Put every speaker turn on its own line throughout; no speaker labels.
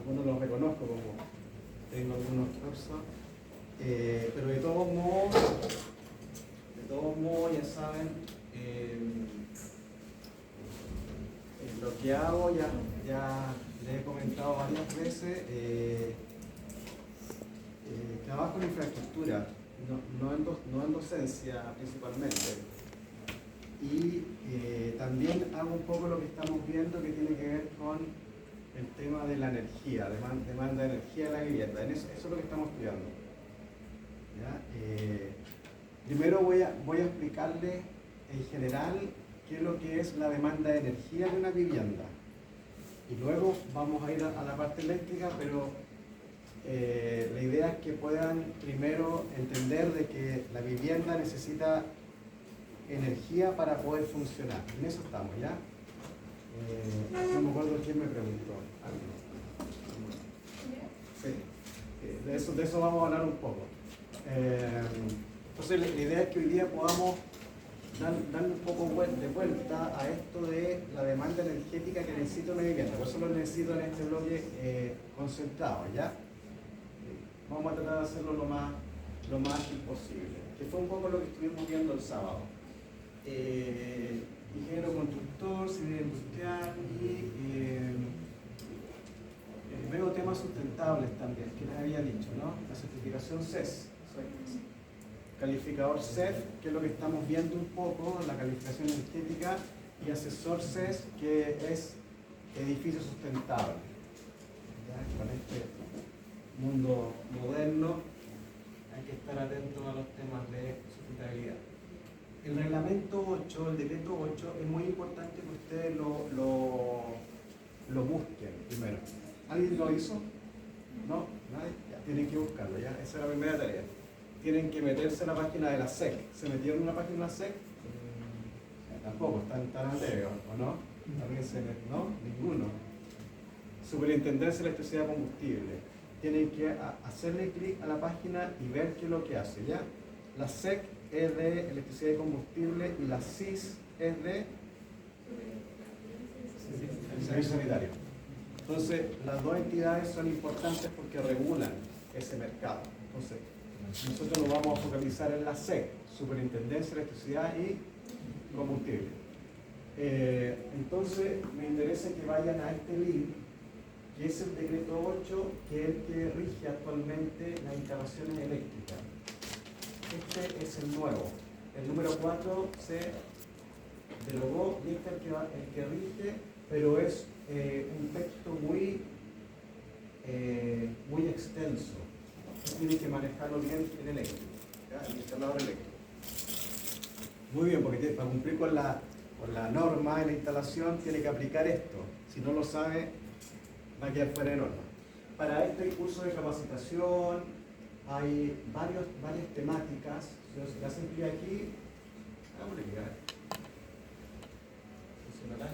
algunos los reconozco como tengo algunos cursos, pero de todos modos, ya saben, lo que hago ya les he comentado varias veces, trabajo en infraestructura, no en docencia principalmente. Y también hago un poco lo que estamos viendo que tiene que ver con el tema de la energía, demanda de energía de la vivienda. Eso es lo que estamos estudiando. ¿Ya? Primero voy a explicarles en general qué es lo que es la demanda de energía de una vivienda. Y luego vamos a ir a la parte eléctrica, pero la idea es que puedan primero entender de que la vivienda necesita energía para poder funcionar. En eso estamos, ¿ya? No me acuerdo quién me preguntó. Sí, de eso vamos a hablar un poco. Entonces la idea es que hoy día podamos dar un poco de vuelta a esto de la demanda energética que necesita una vivienda. Por eso lo necesito en este bloque concentrado, ¿ya? Vamos a tratar de hacerlo lo más ágil posible. Que fue un poco lo que estuvimos viendo el sábado. Ingeniero constructor, civil industrial y veo temas sustentables también, que les había dicho, ¿no? La certificación CES, calificador CEF, que es lo que estamos viendo un poco, la calificación energética, y asesor CES, que es edificio sustentable. ¿Ya? Con este mundo moderno hay que estar atentos a los temas de sustentabilidad. El reglamento 8, el decreto 8, es muy importante que ustedes lo busquen primero. ¿Alguien lo hizo? ¿No? ¿Nadie? Ya, tienen que buscarlo, ¿ya? Esa es la primera tarea. Tienen que meterse en la página de la SEC. ¿Se metieron en una página de la SEC? Tampoco, están al debe, ¿o no? ¿Alguien se metió? ¿No? Ninguno. Superintendencia de Electricidad y Combustible. Tienen que hacerle clic a la página y ver qué es lo que hace, ¿ya? La SEC es de electricidad y combustible y la CIS es de servicio sanitario. Entonces, las dos entidades son importantes porque regulan ese mercado. Entonces, nosotros nos vamos a focalizar en la SEC, Superintendencia de Electricidad y Combustible. Entonces, me interesa que vayan a este link, que es el decreto 8, que es el que rige actualmente las instalaciones eléctricas. Este es el nuevo. El número 4 se derogó y este es el que rige, pero es un texto muy extenso. Tiene que manejarlo bien el eléctrico, ¿ya? El instalador eléctrico. Muy bien, porque para cumplir con la norma de la instalación tiene que aplicar esto. Si no lo sabe, va a quedar fuera de norma. Para esto hay cursos de capacitación, hay varias temáticas. Si le hacen clic aquí, hagámosle clic. ¿Funcionará?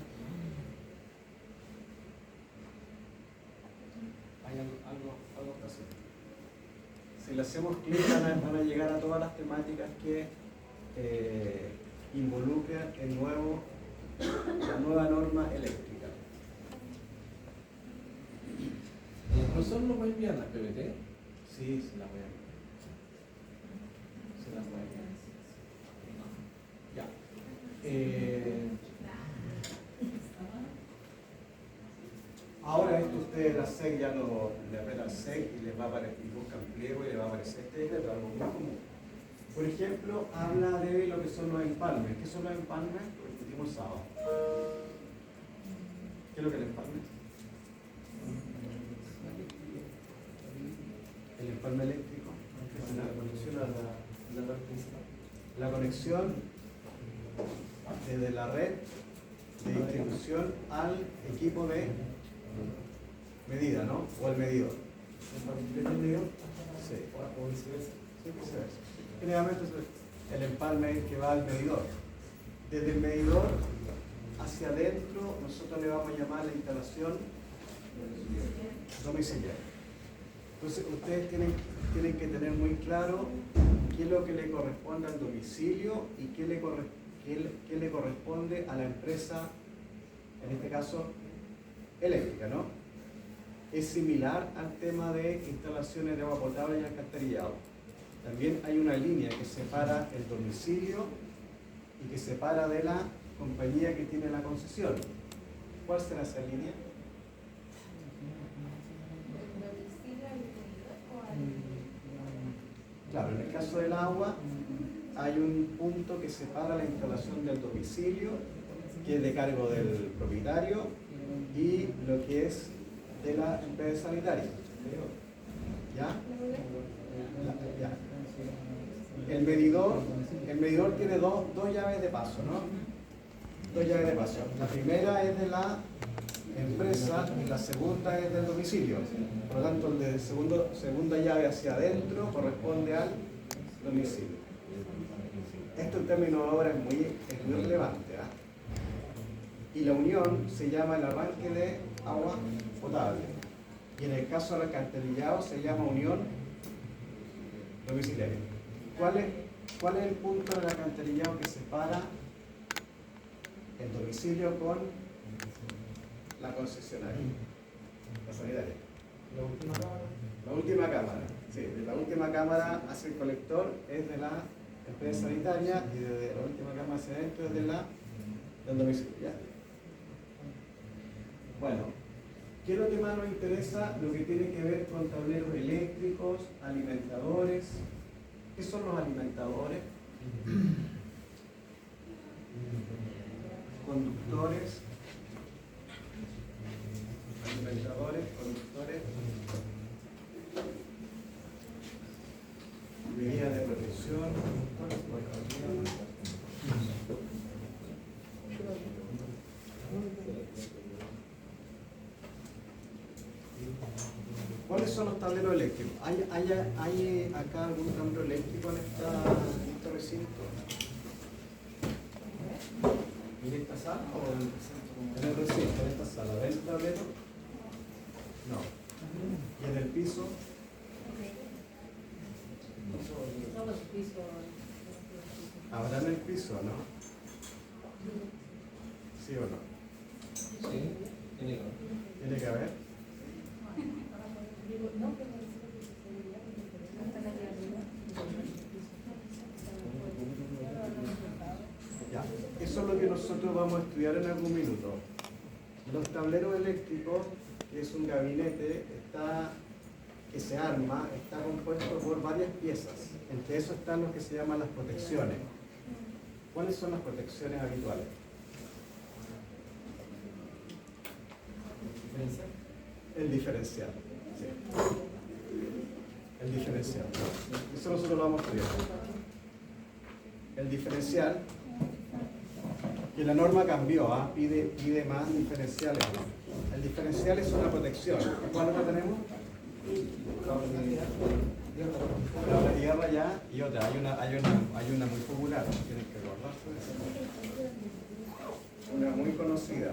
Hay algo que hacer. Si le hacemos clic van a llegar a todas las temáticas que involucran la nueva norma eléctrica.
¿El profesor no puede enviar las PPT?
Sí, se las voy a enviar. Ya. Ahora esto ustedes la SEC ya le apretan SEC y les va a aparecer, y buscan pliego y les va a aparecer este decreto, algo muy común. Por ejemplo, habla de lo que son los empalmes. ¿Qué son los empalmes? Lo discutimos el sábado. ¿Qué es lo que es el empalme? El empalme eléctrico. La conexión a la red principal. La conexión desde la red de distribución al equipo de medida, ¿no? O el medidor. ¿Es el medidor? Sí. O viceversa. Sí, viceversa. Generalmente el empalme es el que va al medidor. Desde el medidor hacia adentro, nosotros le vamos a llamar la instalación domiciliaria. Entonces, ustedes tienen que tener muy claro qué es lo que le corresponde al domicilio y qué le corresponde a la empresa, en este caso, eléctrica, ¿no? es similar al tema de instalaciones de agua potable y alcantarillado. También hay una línea que separa el domicilio y que separa de la compañía que tiene la concesión. ¿Cuál será esa línea? Claro, en el caso del agua hay un punto que separa la instalación del domicilio, que es de cargo del propietario, y lo que es de la empresa sanitaria. ¿Ya? Ya. El medidor tiene dos llaves de paso, ¿no? Dos llaves de paso. La primera es de la empresa y la segunda es del domicilio. Por lo tanto, el de segunda llave hacia adentro corresponde al domicilio. Esto en términos de obra es muy relevante, ¿eh? Y la unión se llama el arranque de agua potable. Y en el caso del alcantarillado se llama unión domiciliaria. ¿Cuál es el punto del alcantarillado que separa el domicilio con la concesionaria? La sanitaria.
La última cámara.
La última cámara. Sí, de la última cámara hacia el colector es de la empresa sanitaria y desde la última cámara hacia adentro es del domicilio. ¿Ya? Bueno, ¿qué es lo que más nos interesa? Lo que tiene que ver con tableros eléctricos, alimentadores. ¿Qué son los alimentadores? Conductores. Alimentadores, conductores. Medidas de protección. ¿Cuáles son los tableros eléctricos? ¿Hay acá algún tablero eléctrico en este recinto? ¿En esta sala o en el recinto? ¿En esta sala? ¿Ven el tablero? No. ¿Y en el piso? ¿Habrá en el piso, no? ¿Sí o no?
Sí,
Tiene que haber. Ya, eso es lo que nosotros vamos a estudiar en algún minuto. Los tableros eléctricos, que es un gabinete, que se arma, está compuesto por varias piezas. Entre eso están lo que se llaman las protecciones. ¿Cuáles son las protecciones habituales? El diferencial. Sí. El diferencial. Eso nosotros lo vamos a estudiar. El diferencial, que la norma cambió, pide más diferenciales. El diferencial es una protección. ¿Cuál otra tenemos? La tierra ya y otra. Hay una muy popular. Tienes que guardarse esa. Una muy conocida.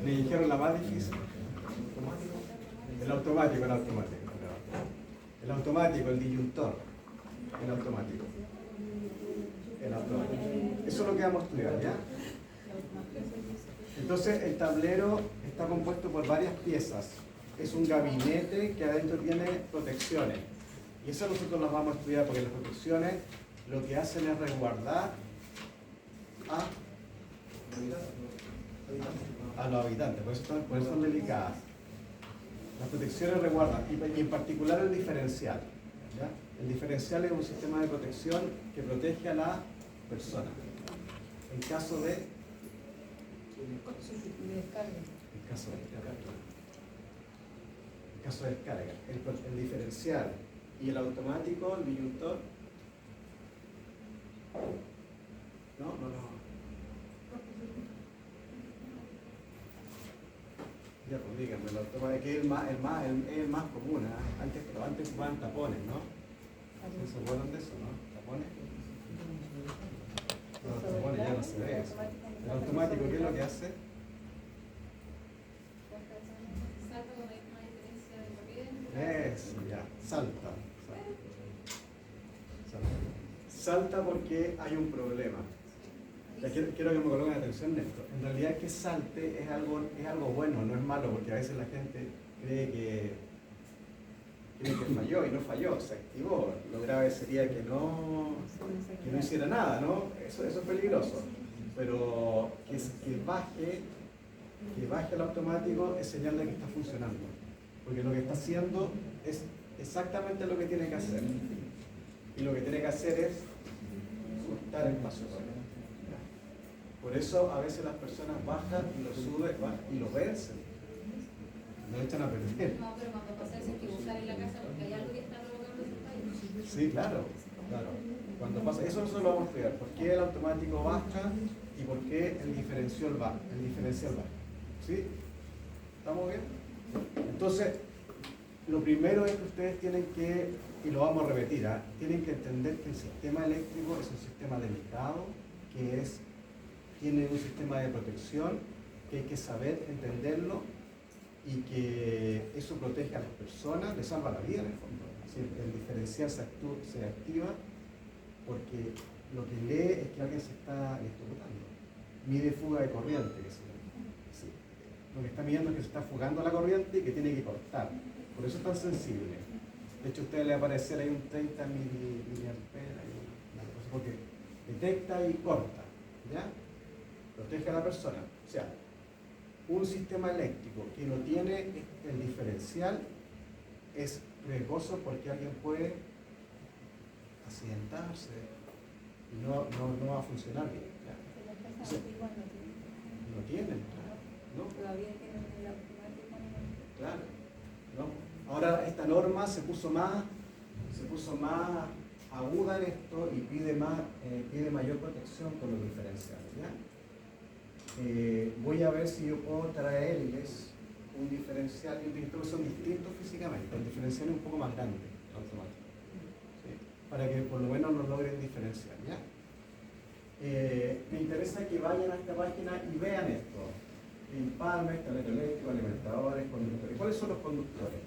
Me dijeron la más difícil. El automático. El automático, el disyuntor. El automático. Eso es lo que vamos a estudiar, ¿ya? Entonces, el tablero está compuesto por varias piezas. Es un gabinete que adentro tiene protecciones. Y eso nosotros las vamos a estudiar porque las protecciones lo que hacen es resguardar a los habitantes, por eso son delicadas. Las protecciones resguardan, y en particular el diferencial. ¿Ya? El diferencial es un sistema de protección que protege a la persona. En caso de descarga. El diferencial y el automático, el disyuntor. No. Ya, pues díganme, el automático que es el más común, ¿eh? Antes ocupaban tapones, ¿no? ¿Se acuerdan de eso, no? ¿Tapones? No, los tapones ya no se ve eso. El automático, ¿qué es lo que hace? Eso, ya, salta. Salta porque hay un problema. Ya quiero que me coloquen atención en esto. En realidad que salte es algo bueno, no es malo, porque a veces la gente cree que falló y no falló, se activó. Lo grave sería que no hiciera nada, ¿no? Eso es peligroso. Pero que baje el automático es señal de que está funcionando. Porque lo que está haciendo es exactamente lo que tiene que hacer. Y lo que tiene que hacer es soltar el paso. Por eso a veces las personas bajan y lo suben y lo vencen. Lo echan a perder.
No, pero cuando pasa eso hay que buscar en la casa porque hay algo que está provocando ese fallo.
Sí, claro. Cuando pasa eso nosotros lo vamos a estudiar. ¿Por qué el automático baja y por qué el diferencial baja? ¿Sí? ¿Estamos bien? Entonces, lo primero es que ustedes tienen que, y lo vamos a repetir, tienen que entender que el sistema eléctrico es un sistema delicado, tiene un sistema de protección, que hay que saber entenderlo y que eso protege a las personas, les salva la vida en el fondo. El diferencial se activa porque lo que lee es que alguien se está electrocutando. Mide fuga de corriente, que sí. Lo que está midiendo es que se está fugando la corriente y que tiene que cortar. Por eso es tan sensible. De hecho, a ustedes les aparecerá ahí un 30 miliamperes, porque detecta y corta, ¿ya? Protege a la persona. O sea, un sistema eléctrico que no tiene el diferencial es riesgoso porque alguien puede accidentarse y no va a funcionar bien. ¿Ya? O sea, no tienen, claro. ¿No?
Todavía tienen el automático.
Claro. ¿No? Ahora esta norma se puso más aguda en esto y pide mayor protección con los diferenciales. ¿Ya? Voy a ver si yo puedo traerles un diferencial y un director que son distintos físicamente. El diferencial es un poco más grande, automático. ¿Sí? Para que por lo menos nos logren diferenciar. ¿Ya? Me interesa que vayan a esta página y vean esto. Empalme, escalero eléctrico, alimentadores, conductores. ¿Cuáles son los conductores?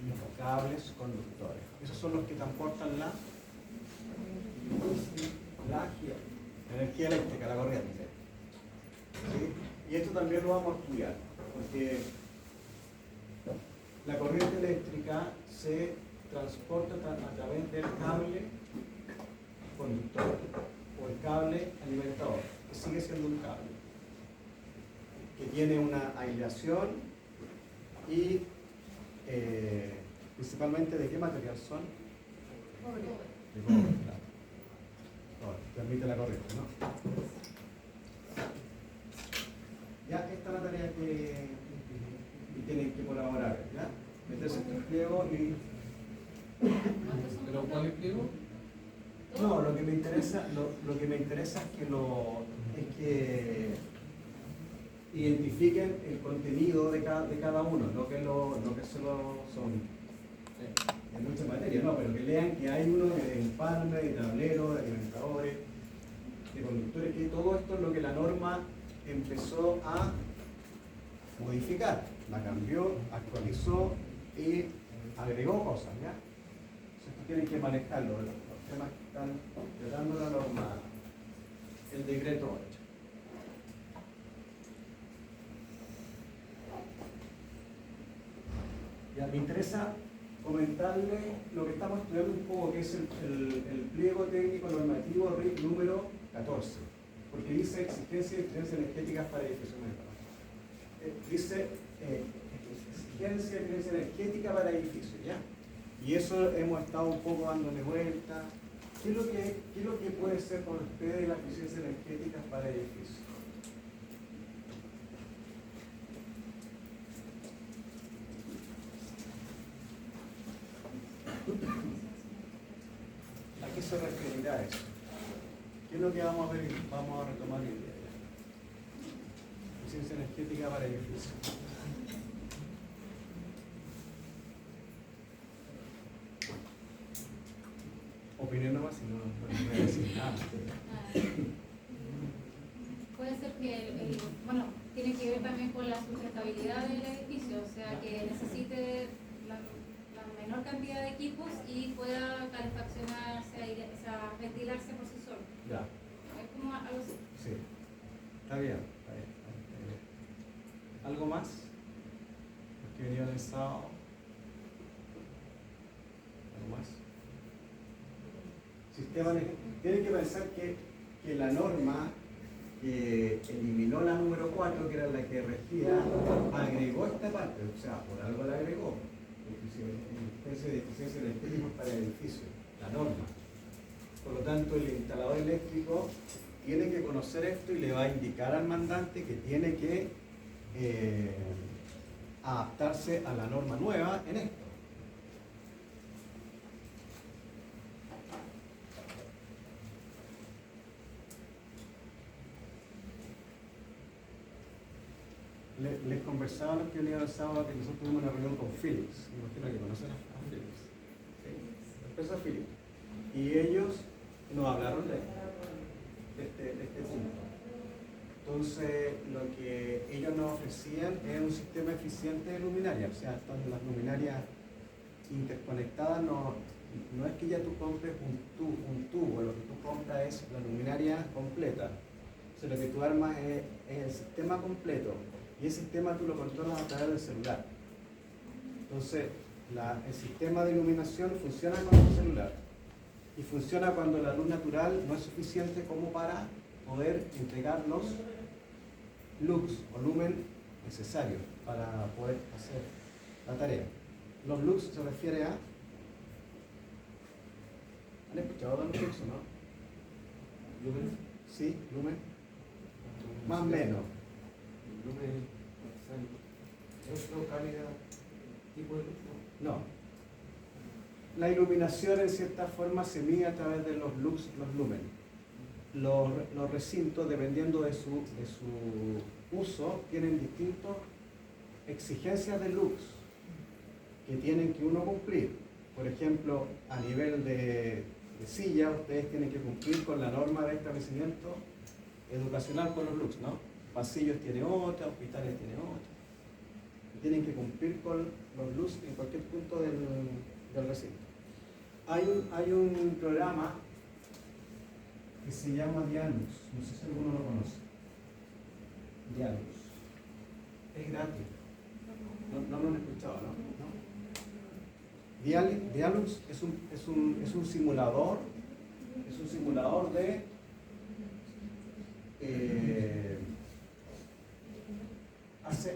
Los cables conductores. Esos son los que transportan la energía eléctrica, la corriente. ¿Sí? Y esto también lo vamos a estudiar, porque la corriente eléctrica se transporta a través del cable conductor o el cable alimentador, que sigue siendo un cable, que tiene una aislación y principalmente ¿de qué material son? De cobre, claro. Permite la corriente, ¿no? Ya, esta es la tarea que tienen que colaborar, ¿ya? Meterse en el pliego y...
¿Pero cuál es el pliego?
No, lo que me interesa es que identifiquen el contenido de cada uno, no que solo son en muchas materias, no, pero que lean que hay uno de empalme, de tablero, de alimentadores, de conductores, que todo esto es lo que la norma empezó a modificar, la cambió, actualizó y agregó cosas, ¿ya? Entonces tienen que manejarlo, los temas que están tratando la norma, el decreto 8. Ya, me interesa comentarle lo que estamos estudiando un poco, que es el pliego técnico normativo RIC número 14, porque dice exigencia y eficiencia energéticas para edificios menores. Dice exigencia y eficiencia energética para edificios, ¿ya? Y eso hemos estado un poco dándole vuelta. ¿Qué es lo que puede ser con ustedes la eficiencia energética para edificios? ¿A qué se referirá eso? ¿Qué es lo que vamos a ver? Vamos a retomar hoy día. Eficiencia energética para edificios. Opinión nomás, si no voy a decir nada.
Puede ser que, bueno, tiene que ver también con la sustentabilidad del edificio, o sea, que necesite la menor cantidad de equipos y pueda calefaccionarse, ventilarse por sí solo.
Ya,
Es como algo así.
sí. Está bien, está bien, está bien. ¿Algo más? Los que vinieron el sábado. ¿Algo más? Tienen que pensar que la norma que eliminó la número 4, que era la que regía, agregó esta parte, o sea, por algo la agregó. Especie de eficiencia energética para el edificio, la norma. Por lo tanto, el instalador eléctrico tiene que conocer esto y le va a indicar al mandante que tiene que adaptarse a la norma nueva en esto. Les conversaba a los que venían el sábado que nosotros tuvimos una reunión con Philips. Me imagino que conocen a Philips. ¿Sí? La empresa Philips. Y ellos nos hablaron de este punto. Entonces, lo que ellos nos ofrecían es un sistema eficiente de luminaria. O sea, las luminarias interconectadas no es que ya tú compres un tubo, lo que tú compras es la luminaria completa. O sea, lo que tú armas es el sistema completo. Y ese sistema tú lo controlas a través del celular. Entonces, el sistema de iluminación funciona con el celular. Y funciona cuando la luz natural no es suficiente como para poder entregar los lux o lumen necesarios para poder hacer la tarea. Los lux se refiere a... ¿Han escuchado de los lux o no?
¿Lumen?
Sí, lumen. Más o menos.
¿Lumen? ¿Es calidad tipo de luz?
No. La iluminación en cierta forma se mide a través de los lux, los lumen. Los recintos, dependiendo de su uso, tienen distintas exigencias de lux que tienen que uno cumplir. Por ejemplo, a nivel de silla, ustedes tienen que cumplir con la norma de establecimiento educacional con los lux, ¿no? Pasillos tiene otra, hospitales tiene otra. Tienen que cumplir con los lux en cualquier punto del recinto. Hay un programa que se llama Dialux, no sé si alguno lo conoce. Dialux. Es gratis. No lo han escuchado, ¿no? Dialux es un simulador, de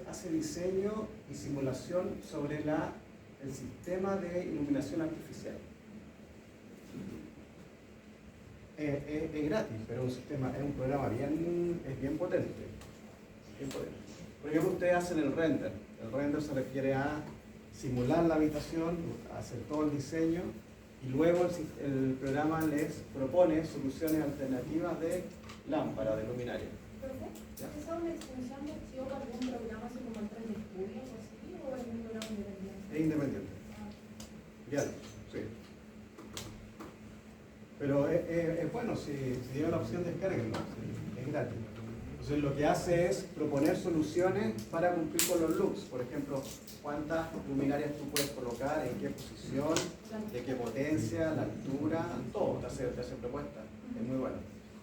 hace diseño y simulación sobre el sistema de iluminación artificial. Es gratis, pero es un programa bien potente. Por ejemplo, ustedes hacen el render. El render se refiere a simular la habitación, hacer todo el diseño, y luego el programa les propone soluciones alternativas de lámpara, de luminaria.
¿Esa es una extensión de archivo para algún programa así como el 3D Studio o así, o es un programa independiente?
Es independiente. Diálogo, sí. Pero es bueno, si tiene la opción, descárguenlo, es gratis. Entonces lo que hace es proponer soluciones para cumplir con los looks. Por ejemplo, cuántas luminarias tú puedes colocar, en qué posición, de qué potencia, la altura, todo, te hace propuestas. Es muy bueno.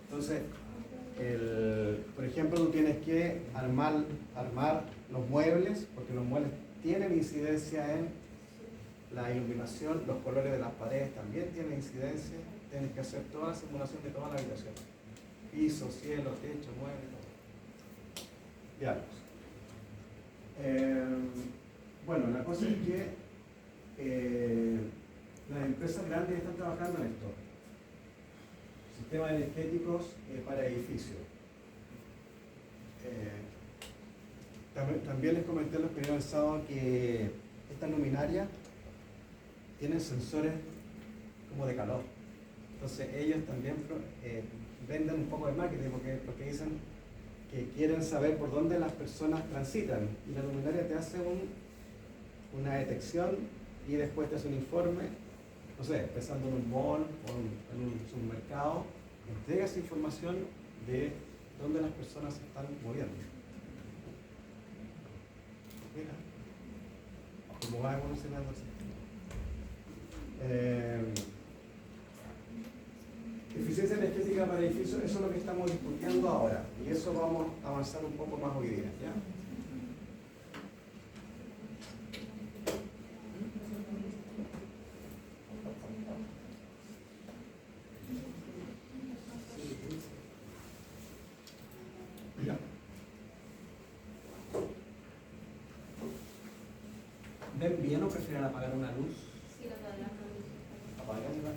Entonces, por ejemplo, tú tienes que armar los muebles, porque los muebles tienen incidencia en la iluminación, los colores de las paredes también tienen incidencia. Tienes que hacer toda la simulación de toda la habitación. Piso, cielo, techo, muebles, todo. Diálogos. Bueno, la cosa es que las empresas grandes están trabajando en esto. Sistemas energéticos para edificios. También les comenté los primeros sábados que estas luminarias tienen sensores como de calor. Entonces ellos también venden un poco de marketing porque dicen que quieren saber por dónde las personas transitan. Y la luminaria te hace una detección y después te hace un informe, no sé, pensando en un mall o en un supermercado, entrega esa información de dónde las personas se están moviendo. Mira, como va evolucionando así. Eficiencia energética para edificios, eso es lo que estamos discutiendo ahora. Y eso vamos a avanzar un poco más hoy día, ¿ya? Ya. ¿Ven bien o prefieren apagar una luz?
Sí, la de adelante.
Apagarla.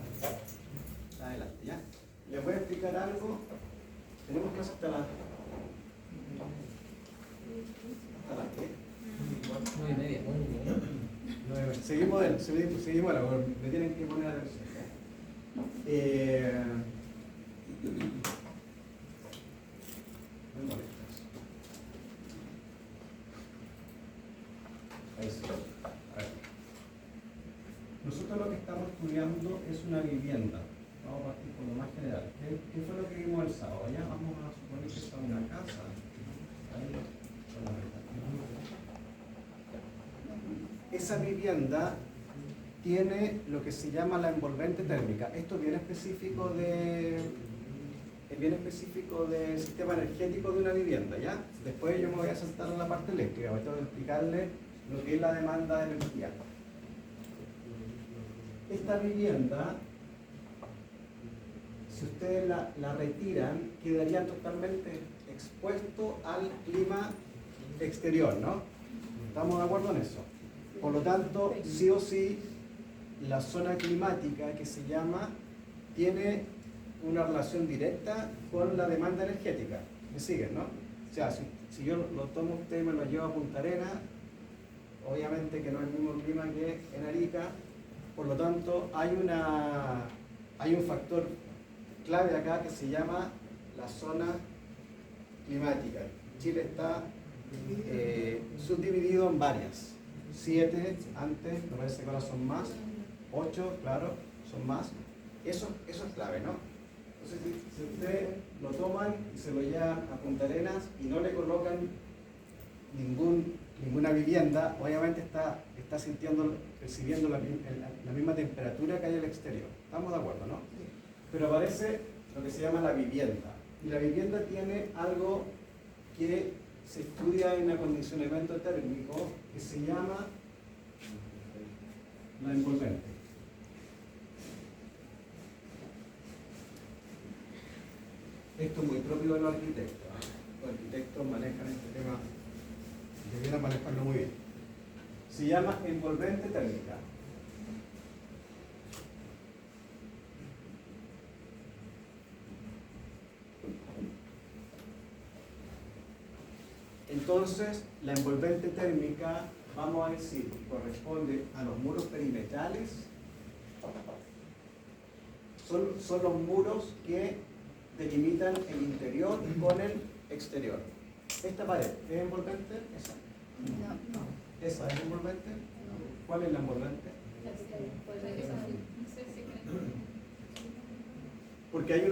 Adelante, ¿ya? Les voy a explicar algo. Tenemos clase hasta las... ¿Hasta las qué?
9:30.
9:30. Seguimos ahora, porque me tienen que poner atención. Me molestas. Ahí sí. A ver. Nosotros lo que estamos estudiando es una vivienda. Vamos a partir por lo más general. ¿Qué fue lo que vimos el sábado? Ya vamos a suponer que está una casa. Ahí, con la ventana. Esa vivienda tiene lo que se llama la envolvente térmica. Esto es bien específico del sistema energético de una vivienda, ¿ya? Después yo me voy a saltar a la parte eléctrica, voy a explicarle lo que es la demanda de energía. Esta vivienda, si ustedes la retiran, quedaría totalmente expuesto al clima exterior, ¿no? ¿Estamos de acuerdo en eso? Por lo tanto, sí o sí, la zona climática que se llama tiene una relación directa con la demanda energética. ¿Me siguen, no? O sea, si yo lo tomo usted y me lo llevo a Punta Arenas, obviamente que no es el mismo clima que en Arica, por lo tanto hay un factor clave acá que se llama la zona climática. Chile está subdividido en varias. 7 antes, me parece que ahora son más, 8, claro, son más. Eso es clave, ¿no? Entonces, si ustedes lo toman y se lo llevan a Punta Arenas y no le colocan ninguna vivienda, obviamente está percibiendo la misma temperatura que hay en el exterior. ¿Estamos de acuerdo, no? Pero aparece lo que se llama la vivienda. Y la vivienda tiene algo que se estudia en acondicionamiento térmico que se llama la envolvente. Esto es muy propio de los arquitectos. Los arquitectos manejan este tema, debieran manejarlo muy bien. Se llama envolvente térmica. Entonces, la envolvente térmica, vamos a decir, corresponde a los muros perimetrales. Son los muros que delimitan el interior con el exterior. ¿Esta pared es envolvente? Esa.
No.
¿Esa es envolvente? ¿Cuál es la envolvente? Porque hay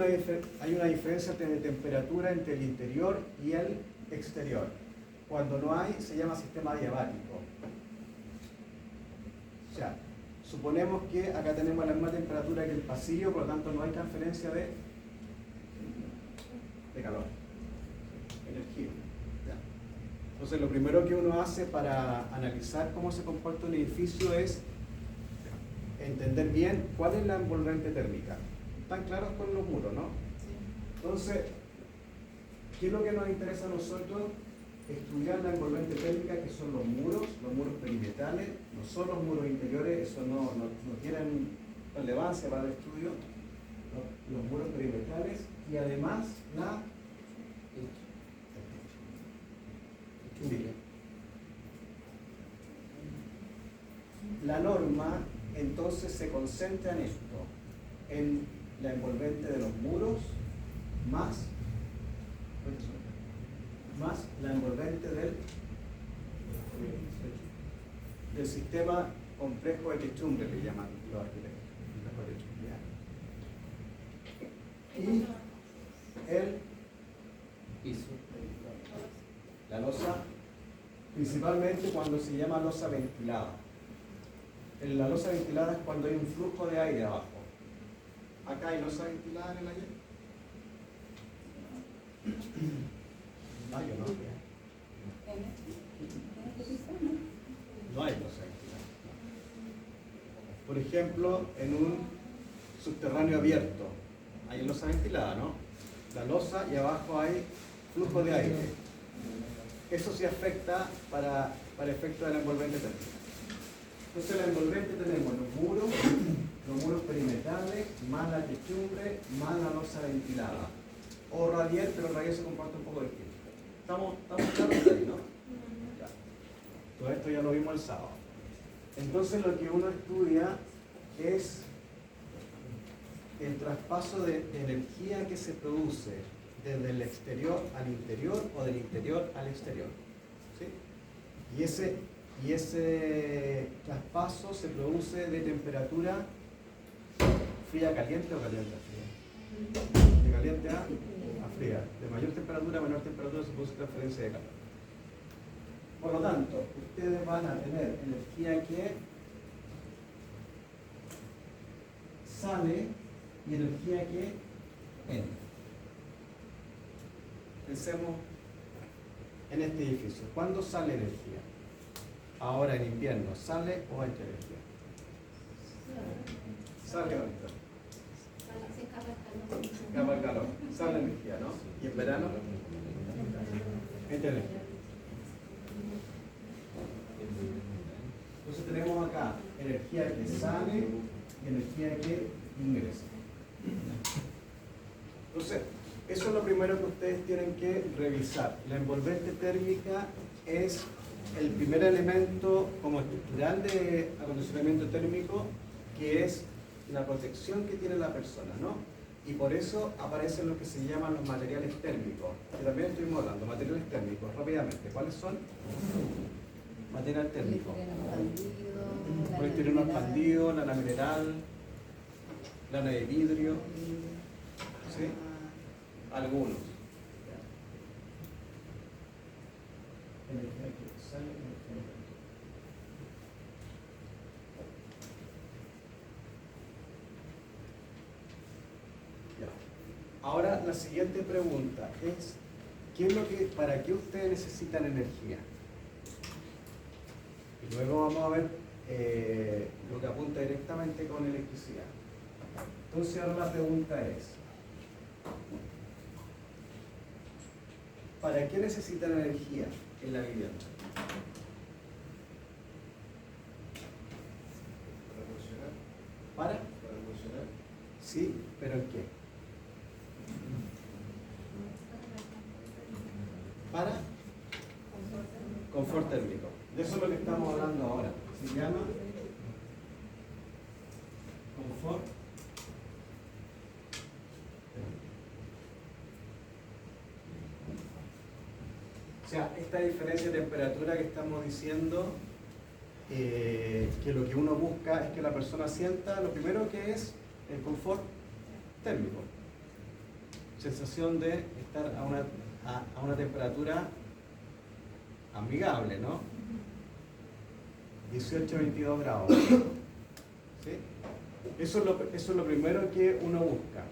una diferencia de temperatura entre el interior y el exterior. Cuando no hay, se llama sistema adiabático. O sea, suponemos que acá tenemos la misma temperatura que el pasillo, por lo tanto no hay transferencia de calor, energía. ¿Ya? Entonces, lo primero que uno hace para analizar cómo se comporta un edificio es entender bien cuál es la envolvente térmica. ¿Están claros con los muros, no? Entonces, ¿qué es lo que nos interesa a nosotros? Estudiar la envolvente térmica, que son los muros perimetrales, no son los muros interiores, eso no tienen relevancia para el estudio, los muros perimetrales y además la norma entonces se concentra en esto, en la envolvente de los muros más la envolvente del sistema complejo de techumbre, le llaman los arquitectos. Y el piso, la losa, principalmente cuando se llama losa ventilada. La losa ventilada es cuando hay un flujo de aire abajo. Acá hay losa ventilada en el aire. ¿Hay o no? No hay losa ventilada. Por ejemplo, en un subterráneo abierto hay losa ventilada, ¿no? La losa y abajo hay flujo de aire. Eso sí afecta para efecto de la envolvente térmica. Entonces, la envolvente tenemos los muros perimetrales, más la techumbre, más la losa ventilada. O radial, pero radial se comparte un poco distinto. ¿Estamos claros ahí, no? Ya. Todo esto ya lo vimos el sábado. Entonces, lo que uno estudia es el traspaso de energía que se produce desde el exterior al interior o del interior al exterior. ¿Sí? Y ese traspaso se produce de temperatura fría a caliente o caliente a fría. De caliente a fría. De mayor temperatura a menor temperatura se produce transferencia de calor. Por lo tanto, ustedes van a tener energía que sale y energía que entra. Pensemos en este edificio. ¿Cuándo sale energía? Ahora en invierno, ¿sale o entra energía? Sale o entra.
Se escapa el calor.
Escapa el calor. Sale energía, ¿no? ¿Y en verano? Entra energía. Entonces tenemos acá energía que sale y energía que ingresa. Entonces, eso es lo primero que ustedes tienen que revisar. La envolvente térmica es el primer elemento como estructural de acondicionamiento térmico, que es la protección que tiene la persona, ¿no? Y por eso aparecen lo que se llaman los materiales térmicos, que también estuvimos hablando. Materiales térmicos, rápidamente, ¿cuáles son? Material térmico. Poliestireno expandido, lana mineral, lana de vidrio, ¿sí? Algunos. Ahora la siguiente pregunta es, ¿para qué ustedes necesitan energía? Y luego vamos a ver lo que apunta directamente con electricidad. Entonces ahora la pregunta es, ¿para qué necesitan energía en la vivienda? ¿Para? ¿Para funcionar? Sí, pero ¿en qué? ¿Para? Confort térmico. De eso es lo que estamos hablando ahora. Se llama confort térmico. O sea, esta diferencia de temperatura que estamos diciendo, que lo que uno busca es que la persona sienta, lo primero que es el confort térmico. Sensación de estar a una temperatura amigable, ¿no? 18-22 grados. ¿Sí? Eso es lo primero que uno busca.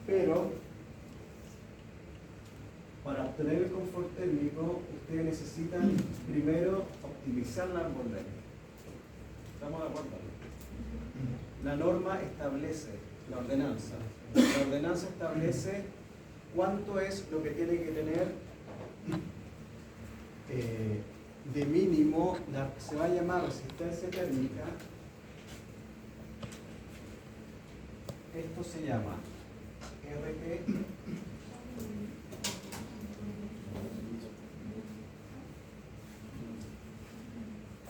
Pero para obtener el confort térmico, ustedes necesitan primero optimizar la envolvente. ¿Estamos de acuerdo? La norma establece, la ordenanza establece cuánto es lo que tiene que tener de mínimo, se va a llamar resistencia térmica. Esto se llama RP.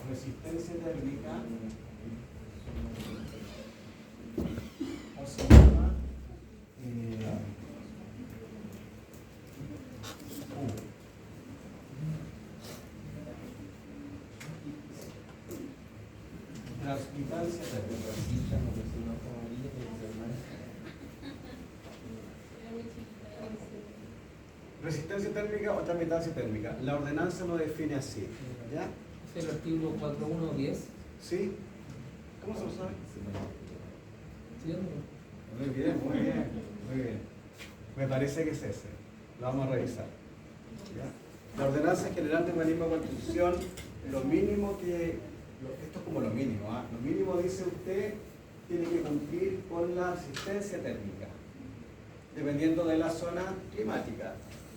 Resistencia térmica, o se llama transmitancia térmica. Resistencia térmica o transmitancia térmica. La ordenanza lo define así, ¿ya?
El artículo 4.1.10.
¿Sí? ¿Cómo se lo sabe?
¿Sí?
Muy bien, muy bien, muy bien. Me parece que es ese. Lo vamos a revisar. ¿Ya? La ordenanza general de urbanismo de construcción, lo mínimo que, esto es como lo mínimo, ¿ah? Lo mínimo dice usted, tiene que cumplir con la resistencia térmica, dependiendo de la zona climática,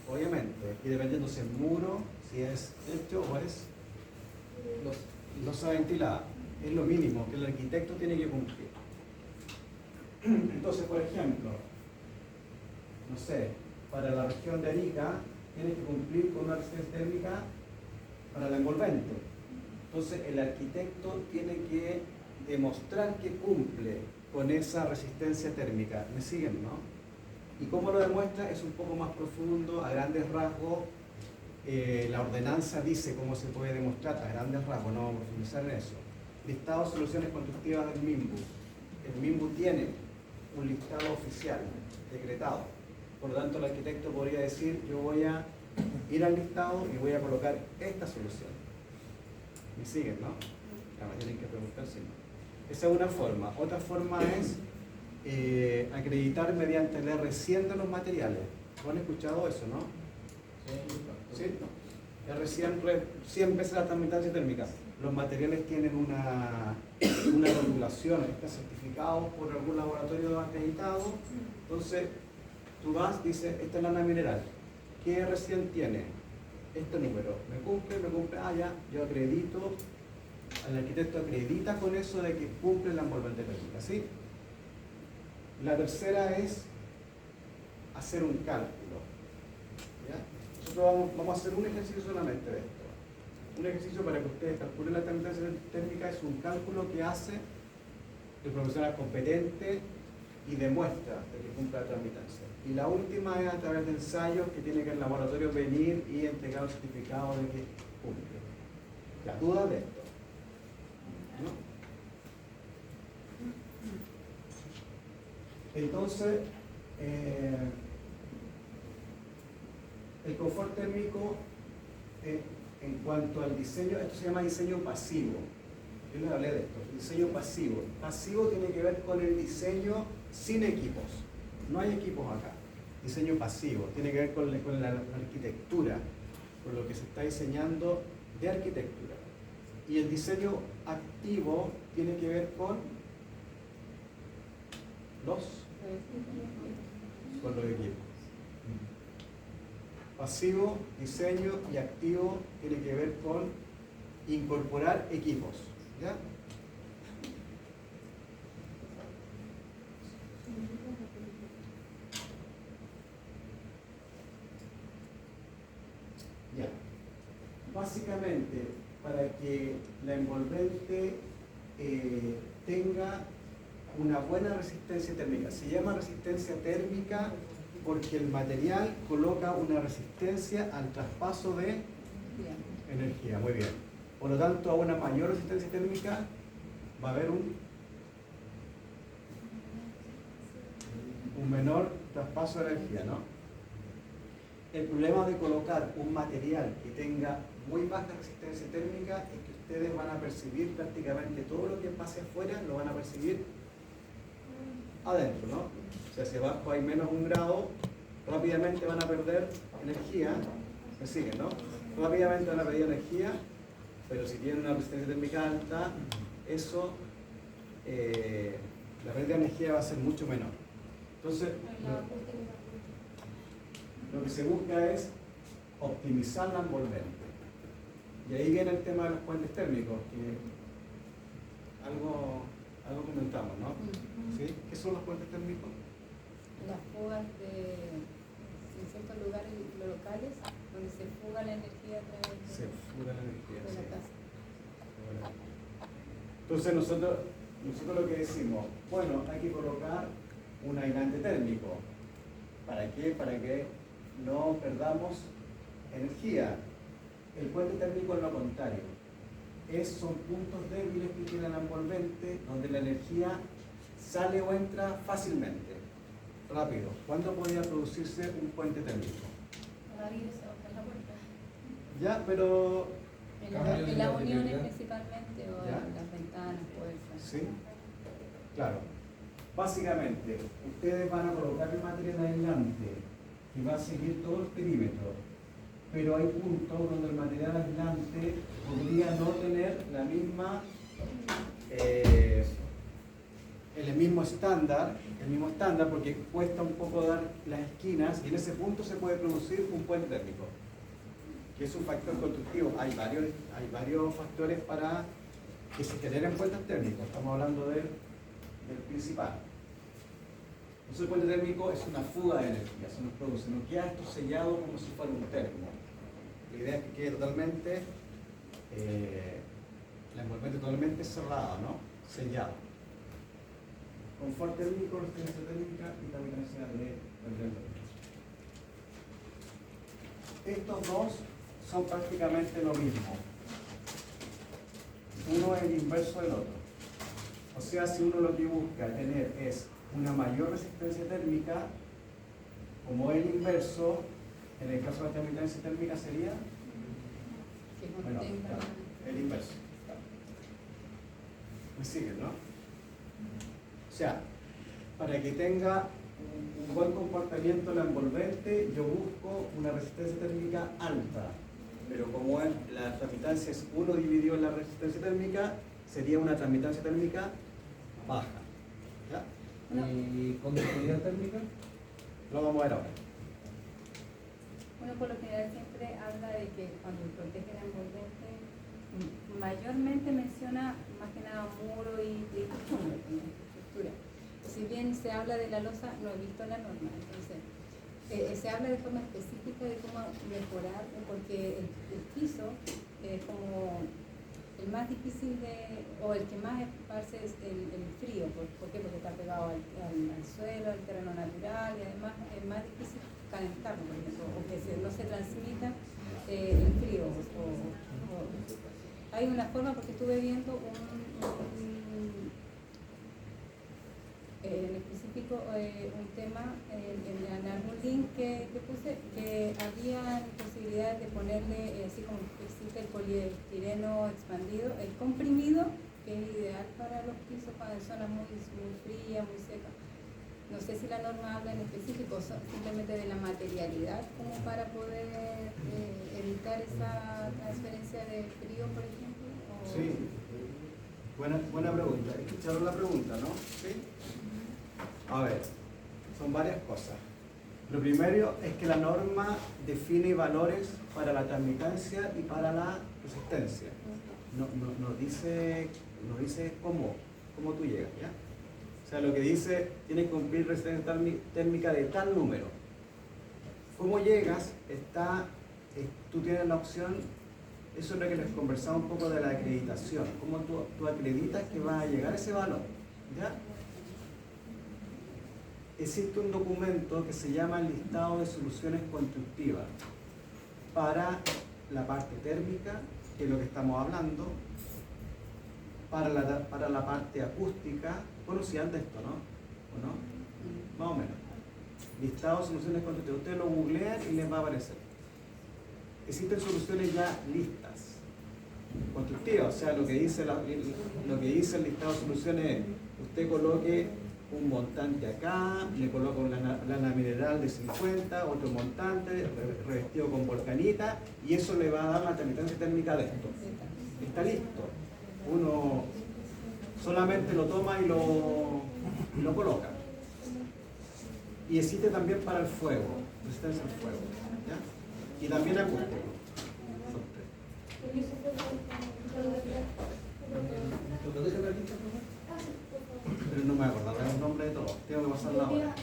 obviamente, y dependiendo si es muro, si es techo o es losa ventilada. Es lo mínimo que el arquitecto tiene que cumplir. Entonces, por ejemplo, no sé, para la región de Arica, tiene que cumplir con una resistencia térmica para la envolvente. Entonces, el arquitecto tiene que demostrar que cumple con esa resistencia térmica. ¿Me siguen, no? ¿Y cómo lo demuestra? Es un poco más profundo, a grandes rasgos. La ordenanza dice cómo se puede demostrar a grandes rasgos, no vamos a profundizar en eso. Listado de soluciones constructivas del MIMBU. El MIMBU tiene un listado oficial, decretado. Por lo tanto, el arquitecto podría decir, yo voy a ir al listado y voy a colocar esta solución. ¿Me siguen, no? Ahora tienen que preguntar si no. Esa es una forma. Otra forma es acreditar mediante el R100 de los materiales. ¿Han escuchado eso, no? ¿Sí? R100, 100 veces la transmitancia térmica. Los materiales tienen una regulación, está certificado por algún laboratorio acreditado. Entonces, tú vas, dices, esta es lana mineral. ¿Qué R100 tiene? Este número. ¿Me cumple? Ah, ya, yo acredito. El arquitecto acredita con eso de que cumple la envolvente térmica, ¿sí? La tercera es hacer un cálculo. ¿Ya? Nosotros vamos a hacer un ejercicio solamente de esto. Un ejercicio para que ustedes calculen la transmitancia térmica es un cálculo que hace el profesional competente y demuestra de que cumple la transmitancia. Y la última es a través de ensayos que tiene que el laboratorio venir y entregar un certificado de que cumple. ¿Las dudas de esto? ¿No? Entonces, el confort térmico, en cuanto al diseño, esto se llama diseño pasivo. Yo les hablé de esto, diseño pasivo. Pasivo tiene que ver con el diseño sin equipos. No hay equipos acá. Diseño pasivo tiene que ver con la arquitectura, con lo que se está diseñando de arquitectura. Y el diseño activo tiene que ver con los equipos. Pasivo, diseño y activo tiene que ver con incorporar equipos. ¿Ya? Ya. Básicamente, para que la envolvente tenga una buena resistencia térmica. Se llama resistencia térmica porque el material coloca una resistencia al traspaso de energía. Muy bien. Por lo tanto, a una mayor resistencia térmica va a haber un menor traspaso de energía, ¿no? El problema de colocar un material que tenga muy baja resistencia térmica es que ustedes van a percibir prácticamente todo lo que pase afuera, lo van a percibir adentro, ¿no? O sea, si abajo hay menos 1 grado, rápidamente van a perder energía, me siguen, ¿no? Rápidamente van a perder energía, pero si tienen una resistencia térmica alta, eso, la pérdida de energía va a ser mucho menor. Entonces, lo que se busca es optimizar la envolvente. Y ahí viene el tema de los puentes térmicos, que algo comentamos, ¿no? ¿Sí? ¿Qué son los puentes térmicos?
Las fugas en ciertos lugares locales donde se fuga la energía a través de la casa.
Entonces nosotros lo que decimos, bueno, hay que colocar un aislante térmico. ¿Para qué? Para que no perdamos energía. El puente térmico es lo contrario. Son puntos débiles que tiene la envolvente donde la energía sale o entra fácilmente, rápido. ¿Cuándo podría producirse un puente térmico? Ya, pero...
En las uniones principalmente, o en las ventanas, puertas.
Sí, claro. Básicamente, ustedes van a colocar el material aislante que va a seguir todo el perímetro, pero hay puntos donde el material aislante podría no tener la misma, el mismo estándar porque cuesta un poco dar las esquinas y en ese punto se puede producir un puente térmico, que es un factor constructivo. Hay varios factores para que se generen puentes térmicos, estamos hablando del principal. Entonces el puente térmico es una fuga de energía, se nos produce, no queda esto sellado como si fuera un termo. La idea es que quede totalmente, la envolvente totalmente cerrada, ¿no? Sellado. Confort térmico, resistencia térmica y también de estos dos son prácticamente lo mismo. Uno es el inverso del otro. O sea, si uno lo que busca tener es una mayor resistencia térmica, como el inverso, en el caso de la intermitencia térmica sería bueno, claro, el inverso. Claro. ¿Me siguen, no? O sea, para que tenga un buen comportamiento la envolvente, yo busco una resistencia térmica alta, pero como la transmitancia es 1 dividido en la resistencia térmica, sería una transmitancia térmica baja. ¿Ya?
¿Y conductividad térmica?
Lo vamos a ver ahora.
Uno por lo general siempre habla de que cuando protege la envolvente, mayormente menciona más que nada muro y estructura. Si bien se habla de la losa, no he visto la norma, entonces se habla de forma específica de cómo mejorar, porque el piso es como el más difícil o el que más esparce es el frío. ¿Por qué? Porque está pegado al suelo, al terreno natural, y además es más difícil calentarlo, por ejemplo, o que no se transmita el frío. Hay una forma, porque estuve viendo en específico un tema en algún link que puse, que había posibilidades de ponerle, así como existe el poliestireno expandido, el comprimido, que es ideal para los pisos cuando en zonas muy frías, muy secas. No sé si la norma habla en específico simplemente de la materialidad como para poder evitar esa transferencia de frío, por ejemplo.
Sí, buena pregunta. Escucharon la pregunta, ¿no? Sí. A ver, son varias cosas. Lo primero es que la norma define valores para la transmitancia y para la resistencia. No dice cómo tú llegas, ¿ya? O sea, lo que dice, tiene que cumplir resistencia térmica de tal número. ¿Cómo llegas? Tú tienes la opción, eso es lo que les conversaba un poco de la acreditación. ¿Cómo tú acreditas que va a llegar ese valor? ¿Ya? Existe un documento que se llama el listado de soluciones constructivas para la parte térmica, que es lo que estamos hablando, para la parte acústica. Conocían de esto, ¿no? ¿O no? Más o menos. Listado de soluciones constructivas. Ustedes lo googlean y les va a aparecer. Existen soluciones ya listas, constructivas. O sea, lo que dice el listado de soluciones es: usted coloque un montante acá, le coloca una lana mineral de 50, otro montante revestido con volcanita, y eso le va a dar la transmitancia térmica de esto. Está listo. Uno solamente lo toma y lo coloca. Y existe también para el fuego, resistencia al fuego, ¿ya? Y también acústico. Pero no me acuerdo el nombre de todo, tengo que pasarla ahora.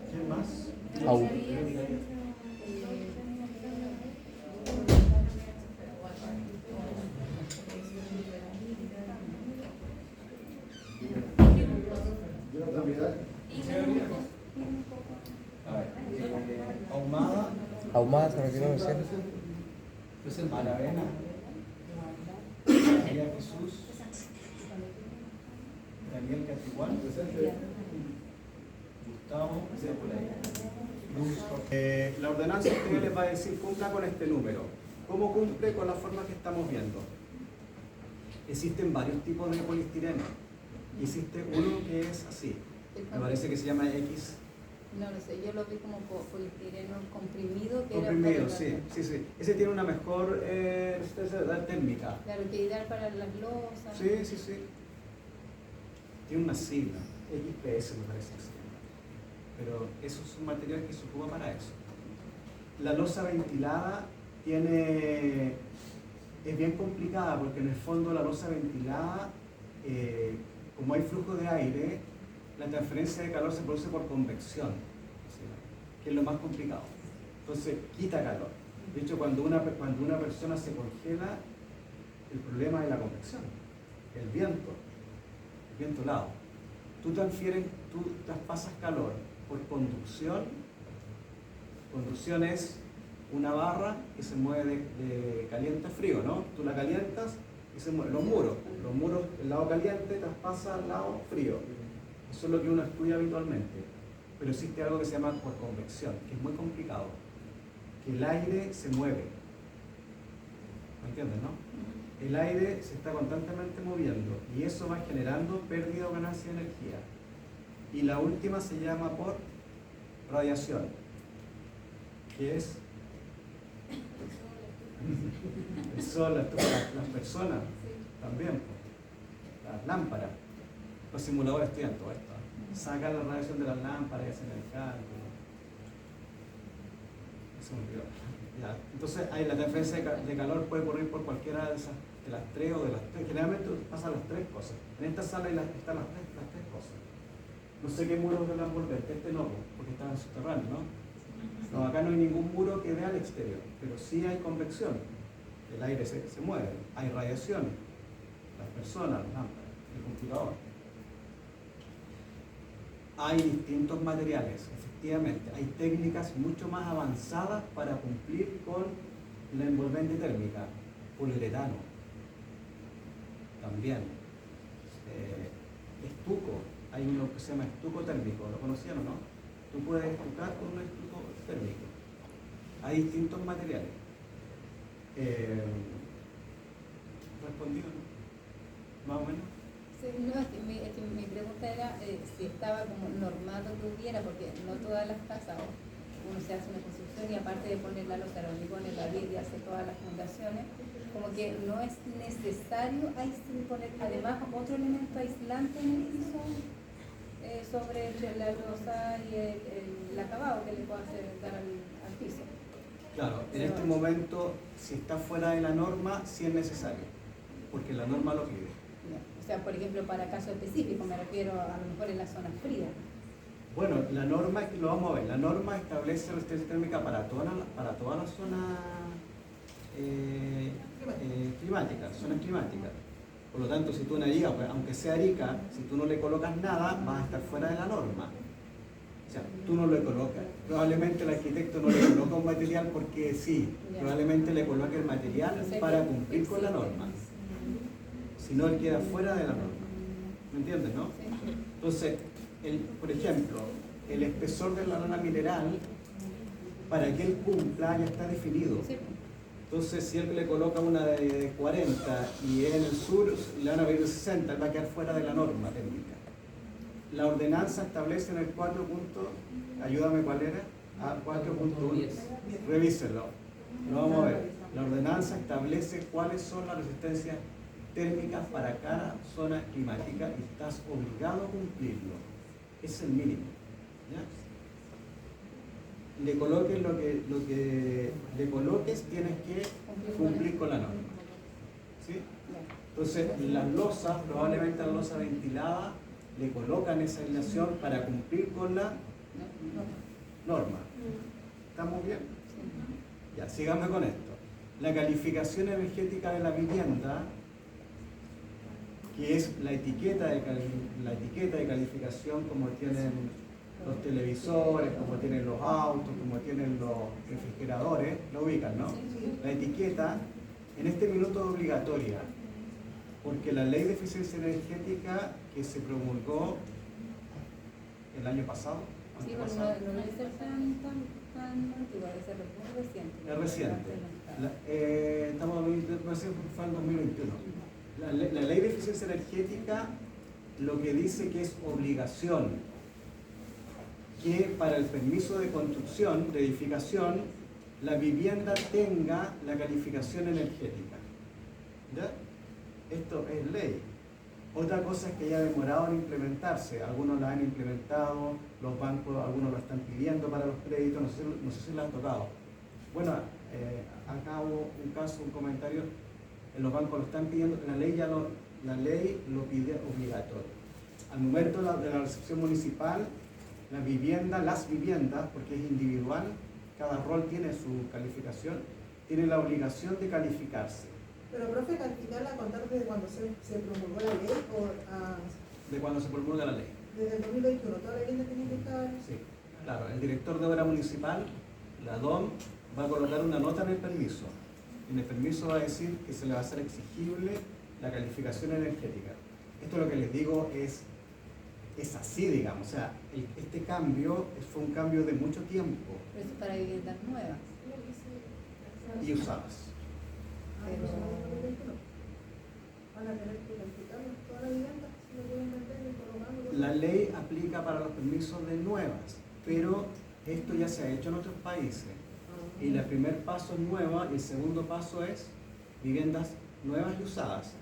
¿Quién más?
Tomás, ¿se retiró recién?
Aravena, María Jesús, Daniel Catigual, Gustavo, Luz. La ordenanza usted les va a decir cumpla con este número. ¿Cómo cumple? Con la forma que estamos viendo. Existen varios tipos de polistireno. Y existe uno que es así. Me parece que se llama X.
No lo sé, yo lo vi como poliestireno comprimido. Que
Comprimido,
era
sí. Ese tiene una mejor resistencia térmica.
Claro, que ideal para las losas.
Sí. Tiene una sigla, XPS me parece que se llama. Pero eso es un material que se ocupa para eso. La losa ventilada es bien complicada porque en el fondo la losa ventilada, como hay flujo de aire, la transferencia de calor se produce por convección, que es lo más complicado. Entonces quita calor. De hecho, cuando una persona se congela, el problema es la convección, el viento helado. Tú traspasas calor por conducción. Conducción es una barra que se mueve de caliente a frío, ¿no? Tú la calientas y se mueve. Los muros, el lado caliente traspasa al lado frío. Eso es lo que uno estudia habitualmente. Pero existe algo que se llama por convección, que es muy complicado. Que el aire se mueve. ¿Me entiendes, no? El aire se está constantemente moviendo y eso va generando pérdida o ganancia de energía. Y la última se llama por radiación, que es el sol, las personas también, las lámparas. Los simuladores estudian todo esto. Sacan la radiación de las lámparas y hacen el cálculo. Eso me olvidó. Ya. Entonces, la transferencia de calor puede ocurrir por cualquiera de las tres o de las tres. Generalmente pasan las tres cosas. En esta sala están las tres cosas. No sé qué muros de la envolvente, este no, porque está en subterráneo, ¿no? No, acá no hay ningún muro que vea al exterior, pero sí hay convección. El aire se mueve, hay radiación, las personas, las lámparas, el computador. Hay distintos materiales, efectivamente, hay técnicas mucho más avanzadas para cumplir con la envolvente térmica. Poliuretano, también. Estuco, hay uno que se llama estuco térmico, ¿lo conocían o no? Tú puedes estucar con un estuco térmico. Hay distintos materiales. ¿Respondido? ¿Más o menos?
Sí, no, es que mi pregunta era si estaba como normado que hubiera, porque no todas las casas, uno se hace una construcción y aparte de poner la losa, el hormigón, la vid y hace todas las fundaciones, como que no es necesario poner además otro elemento aislante en el piso sobre la losa y el acabado que le pueda hacer dar al piso.
Claro, en este momento, si está fuera de la norma, sí es necesario, porque la norma lo pide.
O sea, por ejemplo, para casos específicos, me refiero a lo mejor en las zonas frías.
Bueno, la norma, lo vamos a ver, la norma establece resistencia térmica para toda la zona climática, zonas climáticas. Por lo tanto, si tú en Arica, pues, aunque sea Arica, si tú no le colocas nada, vas a estar fuera de la norma. O sea, tú no le colocas. Probablemente el arquitecto no le coloca un material porque sí, probablemente le coloque el material para cumplir con la norma. Si no, él queda fuera de la norma. ¿Me entiendes, no? Entonces, por ejemplo, el espesor de la lana mineral, para que él cumpla, ya está definido. Entonces, si él le coloca una de 40 y es en el sur, le van a pedir de 60, él va a quedar fuera de la norma técnica. La ordenanza establece en el 4 punto, ayúdame cuál era, 4.1, revísenlo, lo vamos a ver. La ordenanza establece cuáles son las resistencias térmicas para cada zona climática y estás obligado a cumplirlo. Es el mínimo. ¿Ya? Le coloques lo que le coloques, tienes que cumplir con la norma. ¿Sí? Entonces, las losas, probablemente la losa ventilada, le colocan esa aislación para cumplir con la norma. ¿Estamos bien? Ya, sigamos con esto. La calificación energética de la vivienda, que es la etiqueta de calificación como tienen los televisores, como tienen los autos, como tienen los refrigeradores, lo ubican, ¿no? La etiqueta en este minuto es obligatoria, porque la ley de eficiencia energética que se promulgó el año pasado,
Sí, bueno, no debe ser tan antigua, debe ser muy reciente.
es reciente. Estamos fue en 2021. La ley de eficiencia energética lo que dice que es obligación que para el permiso de construcción, de edificación, la vivienda tenga la calificación energética. ¿Ya? Esto es ley. Otra cosa es que ya ha demorado en implementarse. Algunos la han implementado, los bancos, algunos lo están pidiendo para los créditos, no sé si la han tocado. Bueno, acá hubo un caso, un comentario, los bancos lo están pidiendo, la ley lo pide obligatorio. Al momento de la recepción municipal, las viviendas, porque es individual, cada rol tiene su calificación, tiene la obligación de calificarse.
Pero, profe, calificarla a contar desde cuando se promulgó la ley o
De cuando se promulga la ley.
desde el 2021, toda la vivienda tenía que estar.
Sí, claro, el director de obra municipal, la DOM, va a colocar una nota en el permiso. En el permiso va a decir que se le va a hacer exigible la calificación energética. Esto lo que les digo es así, digamos. O sea, este cambio fue un cambio de mucho tiempo
Pero eso es para viviendas nuevas.
y usadas.
Pero
Van a tener que calificarlo toda la vivienda, si lo pueden vender y colocarlo.
La ley aplica para los permisos de nuevas, pero esto ya se ha hecho en otros países. Y el primer paso es nueva y el segundo paso es viviendas nuevas y usadas.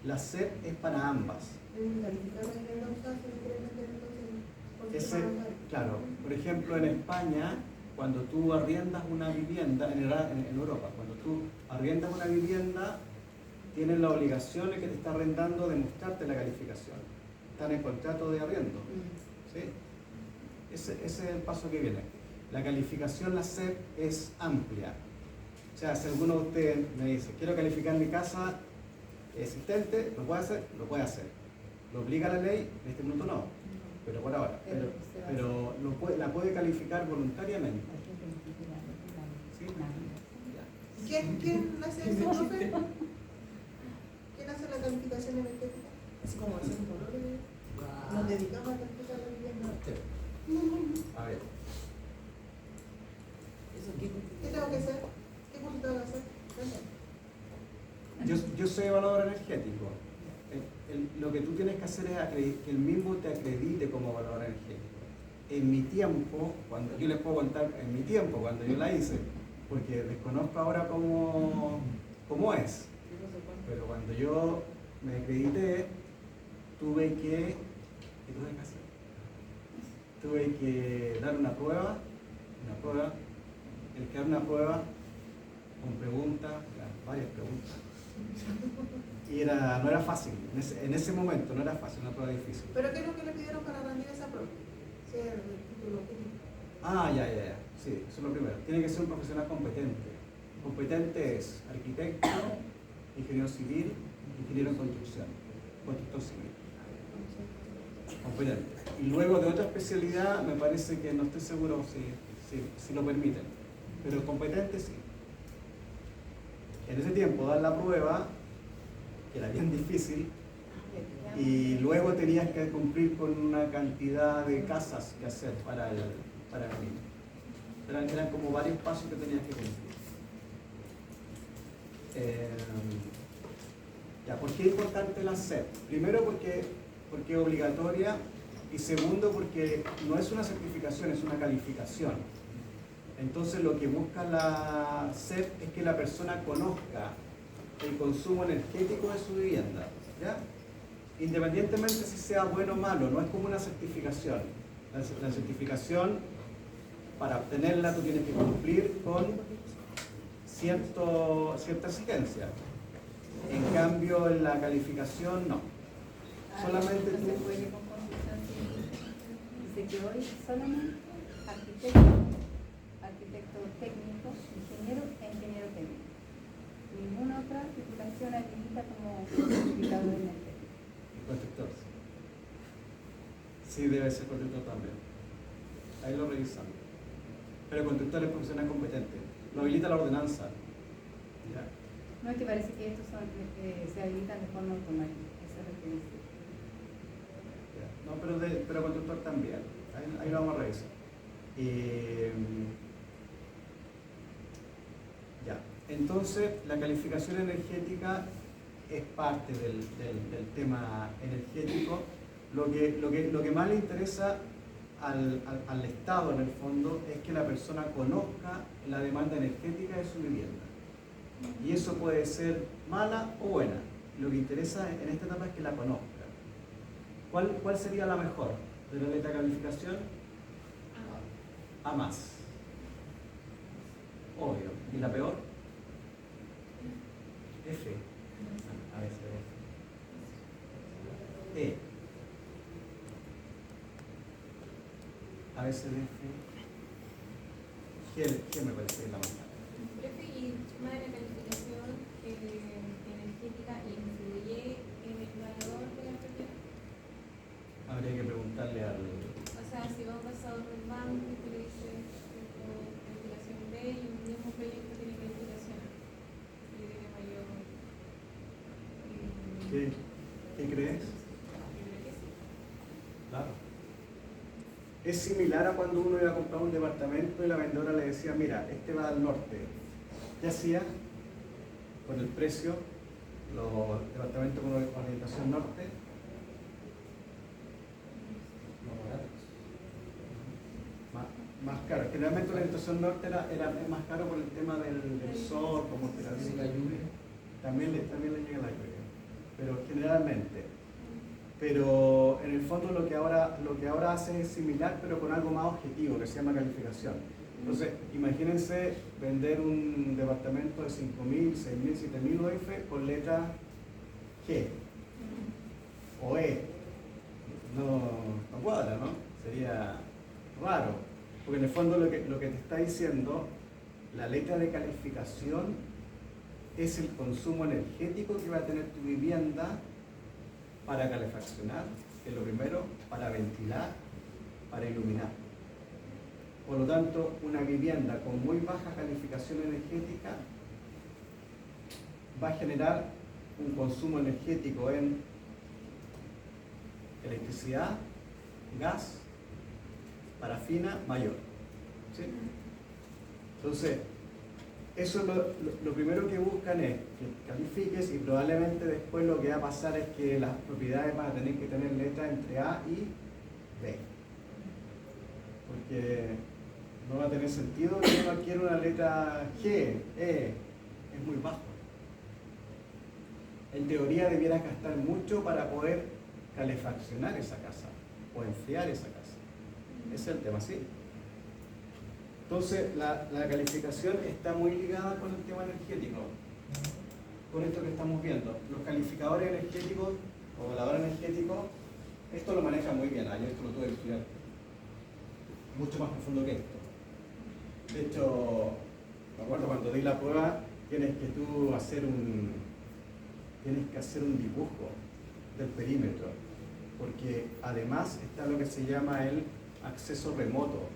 La SEP es para ambas.
Deben calificar la vivienda usada si lo quieren vender entonces.
Claro, por ejemplo en España, cuando tú arriendas una vivienda, en Europa, cuando tú arriendas una vivienda, tienes la obligación de que te está arrendando de mostrarte la calificación. Está en el contrato de arriendo. ¿Sí? Ese es el paso que viene. La calificación, la SEP, es amplia. O sea, si alguno de ustedes me dice, quiero calificar mi casa existente, ¿lo puede hacer? Lo puede hacer. ¿Lo obliga la ley? En este minuto no, pero por ahora. Pero la puede calificar voluntariamente. ¿Sí? Ya.
¿Quién hace eso, profe? ¿Quién hace la calificación energética? Así como hacen colores. Nos dedicamos a calificar la vivienda.
A ver.
¿Qué tengo que hacer? ¿Qué curso tengo que hacer?
Yo soy evaluador energético. Lo que tú tienes que hacer es que el mismo te acredite como evaluador energético. En mi tiempo, cuando yo les puedo contar, en mi tiempo, cuando yo la hice, porque desconozco ahora cómo es, pero cuando yo me acredité, tuve que dar una prueba, el que dar una prueba con preguntas, varias preguntas. Y no era fácil, en ese momento no era fácil, una prueba difícil.
¿Pero qué es lo que le pidieron para rendir esa prueba? Sí, el título.
Ya. Sí, eso es lo primero. Tiene que ser un profesional competente. Competente es arquitecto, ingeniero civil, ingeniero en construcción, constructor civil. Competente. Y luego de otra especialidad, me parece que no estoy seguro si lo permiten, pero competente sí. En ese tiempo dar la prueba, que era bien difícil, y luego tenías que cumplir con una cantidad de casas que hacer para el niño. Eran como varios pasos que tenías que cumplir. ¿Por qué es importante la SEP? Primero porque es obligatoria, y segundo porque no es una certificación, es una calificación. Entonces lo que busca la SEP es que la persona conozca el consumo energético de su vivienda, ¿ya? Independientemente si sea bueno o malo, no es como una certificación. La certificación, para obtenerla, tú tienes que cumplir con cierta exigencia. En cambio, en la calificación, no. Solamente tú...
Dice que hoy solamente arquitecto técnico, ingeniero e ingeniero técnico. Ninguna otra titulación habilita como certificado energético.
Constructor. Sí, debe ser constructor también. ahí lo revisamos. Pero conductores profesionales competentes. Lo habilita la ordenanza. ¿Ya?
No, es que parece que estos son, se habilitan de forma automática, eso es lo que dice.
Ya. No, pero conductor también. Ahí lo vamos a revisar. Ya. Entonces, la calificación energética es parte del tema energético. Lo que más le interesa al Estado, en el fondo, es que la persona conozca la demanda energética de su vivienda. Y eso puede ser mala o buena. Lo que interesa en esta etapa es que la conozca. ¿Cuál sería la mejor de la letra de calificación? A más. Obvio. ¿Y la peor? F. A veces F. E. A veces F. G me parece que es la más mala.
Profe, y el tema de la calificación energética influye en el valor de la propiedad.
Habría que preguntarle al...
O sea, si va pasado por el banco y te le dice calificación B y un mismo proyecto tiene calificación A, y tiene mayor.
¿Qué crees?
Yo creo que sí.
Claro. Es similar a cuando uno iba a comprar un departamento y la vendedora le decía, mira, este va al norte. ¿Qué hacía? Con el precio, los departamentos con orientación norte, más caro. Generalmente la orientación norte era más caro por el tema del sol, como te
La lluvia.
también le llega la lluvia, pero generalmente. Pero en el fondo lo que ahora hace es similar, pero con algo más objetivo, que se llama calificación. Entonces, imagínense vender un departamento de 5.000, 6.000, 7.000 UF con letra G o E. No cuadra, ¿no? Sería raro. Porque en el fondo lo que te está diciendo, la letra de calificación es el consumo energético que va a tener tu vivienda para calefaccionar, que es lo primero, para ventilar, para iluminar. Por lo tanto, una vivienda con muy baja calificación energética va a generar un consumo energético en electricidad, gas, parafina mayor. ¿Sí? Entonces, eso es lo primero que buscan es que califiques, y probablemente después lo que va a pasar es que las propiedades van a tener que tener letras entre A y B. Porque no va a tener sentido que uno adquiera una letra G, E, es muy bajo. En teoría debieras gastar mucho para poder calefaccionar esa casa o enfriar esa casa. Ese es el tema, ¿sí? Entonces, la calificación está muy ligada con el tema energético, con esto que estamos viendo. Los calificadores energéticos o evaluadores energéticos, esto lo maneja muy bien. Yo esto lo tuve que estudiar mucho más profundo que esto. De hecho, me acuerdo cuando di la prueba, tienes que hacer un dibujo del perímetro, porque además está lo que se llama el acceso remoto.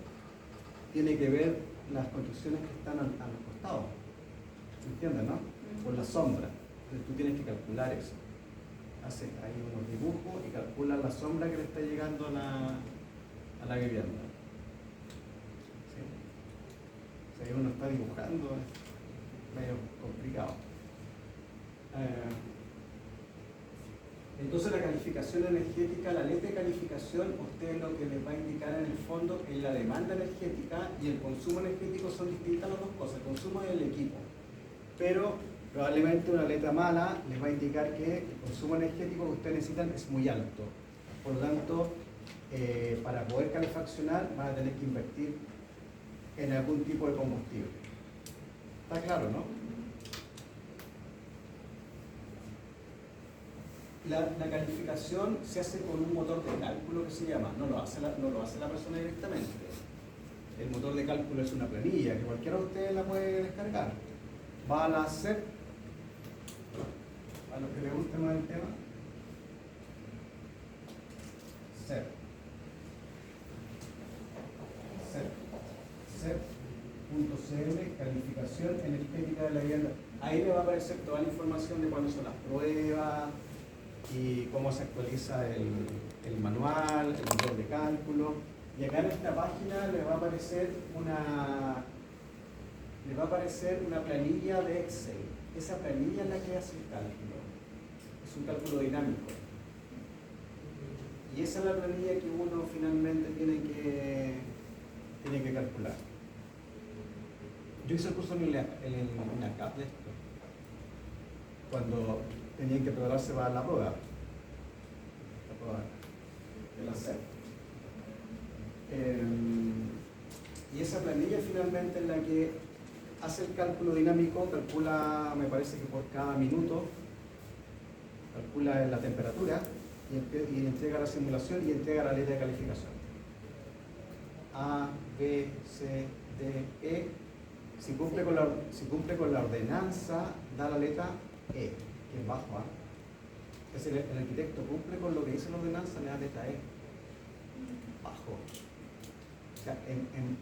Tiene que ver las construcciones que están a los costados, ¿entiendes, no? Por la sombra. Entonces tú tienes que calcular eso. Haces ahí unos dibujos y calculas la sombra que le está llegando a la vivienda. ¿Sí? O sea, ahí uno está dibujando, es medio complicado. Entonces la calificación energética, la letra de calificación, usted lo que les va a indicar en el fondo es la demanda energética y el consumo energético. Son distintas las dos cosas, el consumo del equipo. Pero probablemente una letra mala les va a indicar que el consumo energético que ustedes necesitan es muy alto. Por lo tanto, para poder calefaccionar van a tener que invertir en algún tipo de combustible. ¿Está claro, no? La calificación se hace con un motor de cálculo que se llama, no lo hace la persona directamente. El motor de cálculo es una planilla que cualquiera de ustedes la puede descargar. Va a la SEP, a los que les guste más el tema, calificación energética de la vivienda. Ahí le va a aparecer toda la información de cuáles son las pruebas y cómo se actualiza el manual, el motor de cálculo. Y acá en esta página le va a aparecer una planilla de Excel. Esa planilla es la que hace el cálculo. Es un cálculo dinámico. Y esa es la planilla que uno finalmente tiene que calcular. Yo hice el curso en INACAP de esto, cuando tenían que prepararse para la prueba de la SEP. Y esa planilla finalmente es la que hace el cálculo dinámico, calcula, me parece que por cada minuto, calcula la temperatura y entrega la simulación y entrega la letra de calificación. A, B, C, D, E. Si cumple con la ordenanza, da la letra E, que es bajo A. Entonces el arquitecto cumple con lo que dice la ordenanza, le da letra E, bajo. O sea, en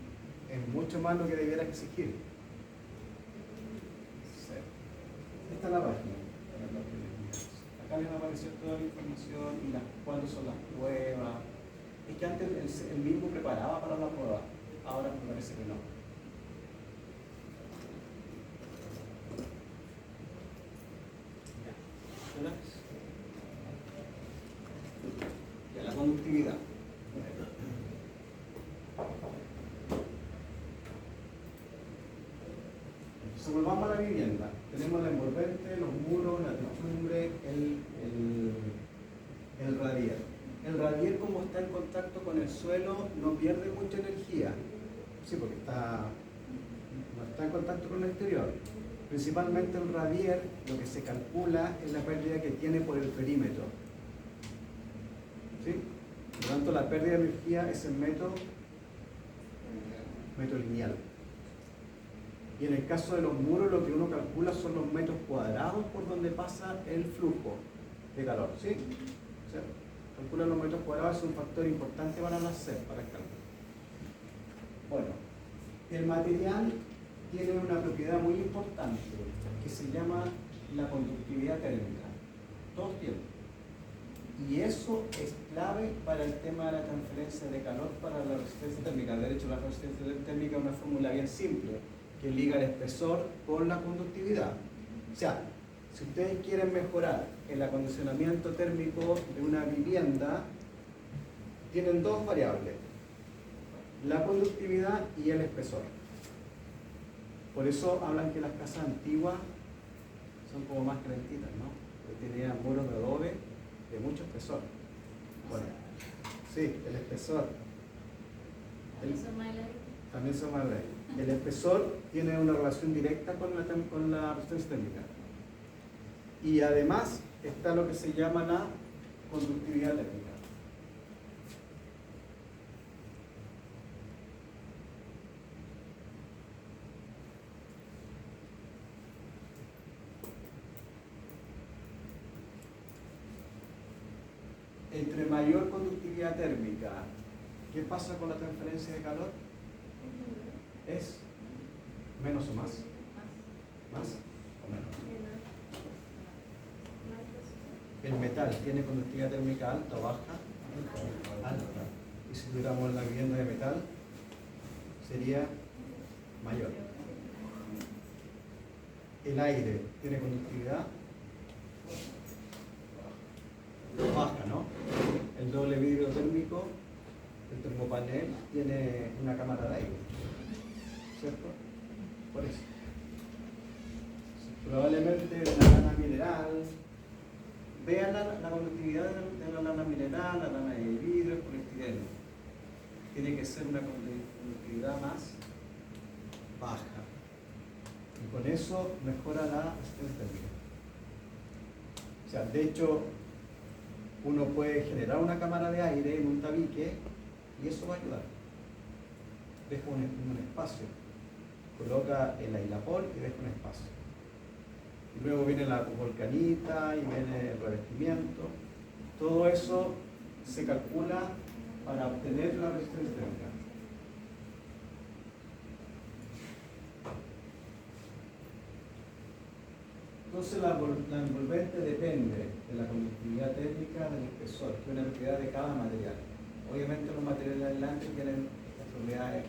mucho más lo que debiera exigir. Sí. Esta es la página. Acá les va a aparecer toda la información y cuándo son las pruebas. Es que antes el mismo preparaba para la prueba, ahora me parece que no. Ya, la conductividad. Entonces volvamos a la vivienda. Tenemos la envolvente, los muros, la techumbre, el radier. El radier, como está en contacto con el suelo, no pierde mucha energía. Sí, porque no está en contacto con el exterior. Principalmente el radier, lo que se calcula es la pérdida que tiene por el perímetro. ¿Sí? Por lo tanto, la pérdida de energía es el metro lineal. Y en el caso de los muros, lo que uno calcula son los metros cuadrados por donde pasa el flujo de calor. ¿Sí? ¿Sí? Calcula los metros cuadrados, es un factor importante para la SEP, para el cálculo. Bueno, el material tiene una propiedad muy importante que se llama la conductividad térmica. Todos tienen. Y eso es clave para el tema de la transferencia de calor para la resistencia térmica. De hecho, la resistencia térmica es una fórmula bien simple que liga el espesor con la conductividad. O sea, si ustedes quieren mejorar el acondicionamiento térmico de una vivienda, tienen dos variables: la conductividad y el espesor. Por eso hablan que las casas antiguas son como más calentitas, ¿no? Porque tenían muros de adobe de mucho espesor. Bueno, sí, el espesor. También son más largos. El espesor tiene una relación directa con la resistencia térmica. Y además está lo que se llama la conductividad térmica. Entre mayor conductividad térmica, ¿qué pasa con la transferencia de calor? ¿Es menos o más? ¿Más o menos? El metal tiene conductividad térmica alta o baja. Alta. Y si tuviéramos la vivienda de metal, sería mayor. El aire tiene conductividad baja, ¿no? El doble vidrio térmico, el termopanel, tiene una cámara de aire, ¿cierto? Por eso. Probablemente la lana mineral, vean la conductividad de la lana mineral, la lana de vidrio, el poliestireno. Tiene que ser una conductividad más baja. Y con eso mejora la resistencia térmica. O sea, de hecho, uno puede generar una cámara de aire en un tabique y eso va a ayudar. Deja un espacio, coloca el ailapol y deja un espacio. Y luego viene la volcanita y viene el revestimiento. Todo eso se calcula para obtener la resistencia térmica. Entonces la envolvente depende de la conductividad térmica del espesor, que es una propiedad de cada material. Obviamente los materiales aislantes tienen estas propiedades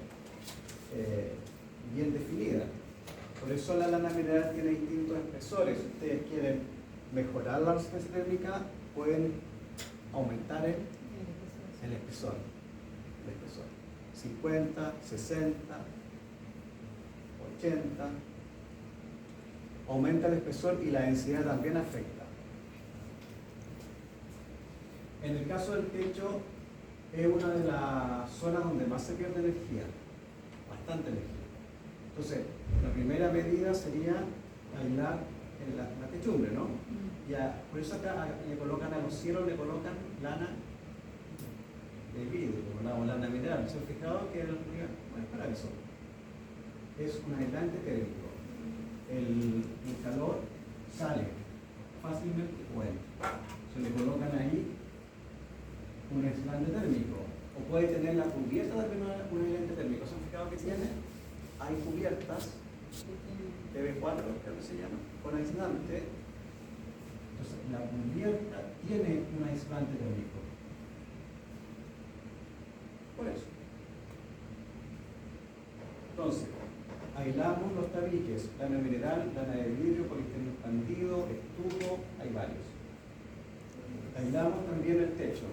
bien definidas. Por eso la lana mineral tiene distintos espesores. Si ustedes quieren mejorar la resistencia térmica, pueden aumentar el espesor. 50, 60, 80. Aumenta el espesor y la densidad también afecta. En el caso del techo, es una de las zonas donde más se pierde energía, bastante energía. Entonces, la primera medida sería aislar la techumbre, ¿no? Por eso acá le colocan a los cielos, le colocan lana de vidrio, como lana mineral. ¿Se han fijado que no es para eso? Es un aislante térmico. El calor sale fácilmente o entra. Se le colocan ahí un aislante térmico. O puede tener la cubierta también un aislante térmico. ¿Se han fijado que tiene? Hay cubiertas TV4, creo que se llama, con aislante. Entonces, la cubierta tiene un aislante térmico. Por eso. Entonces, aislamos los tabiques, lana mineral, lana de vidrio, poliestireno expandido, estuco, hay varios. Aislamos también el techo,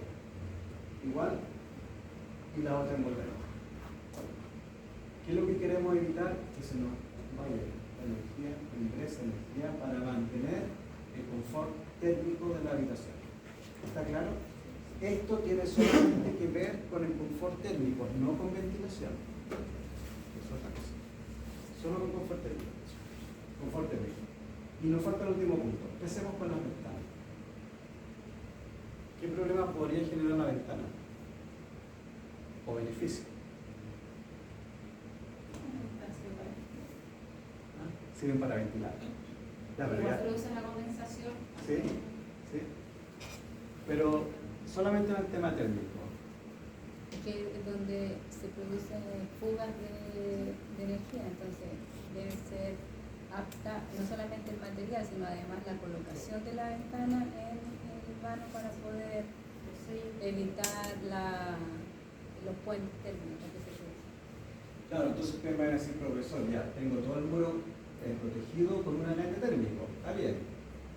igual, y la otra envolvente. ¿Qué es lo que queremos evitar? Que se nos vaya la energía, la ingresa energía para mantener el confort térmico de la habitación. ¿Está claro? Esto tiene solamente que ver con el confort térmico, no con ventilación. Es otra cosa. Solo con confort térmico. Confort térmico. Y nos falta el último punto. Empecemos con las ventanas. ¿Qué problema podría generar la ventana? ¿O beneficio? Sirven para ventilar.
Produce la condensación.
Sí, sí. Pero solamente en el tema térmico.
Que es donde se producen fugas de energía, entonces debe ser apta no solamente el material, sino además la colocación de la ventana en el vano para poder evitar los puentes térmicos que se producen.
Claro, entonces ustedes van a decir, profesor, ya tengo todo el muro protegido con un aislante térmico, está bien.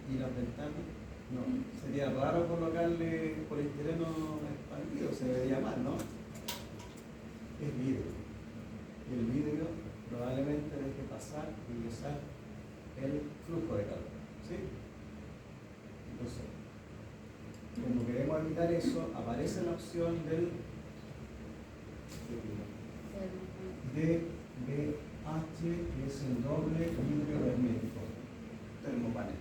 ¿Y las ventanas? No, sería raro colocarle poliestireno expandido, se debería mal, ¿no? Es vidrio. Y el vidrio probablemente deje pasar y ingresar el flujo de calor, ¿sí? Entonces, como queremos evitar eso, aparece la opción del DBH, que es el doble vidrio hermético, termopanel.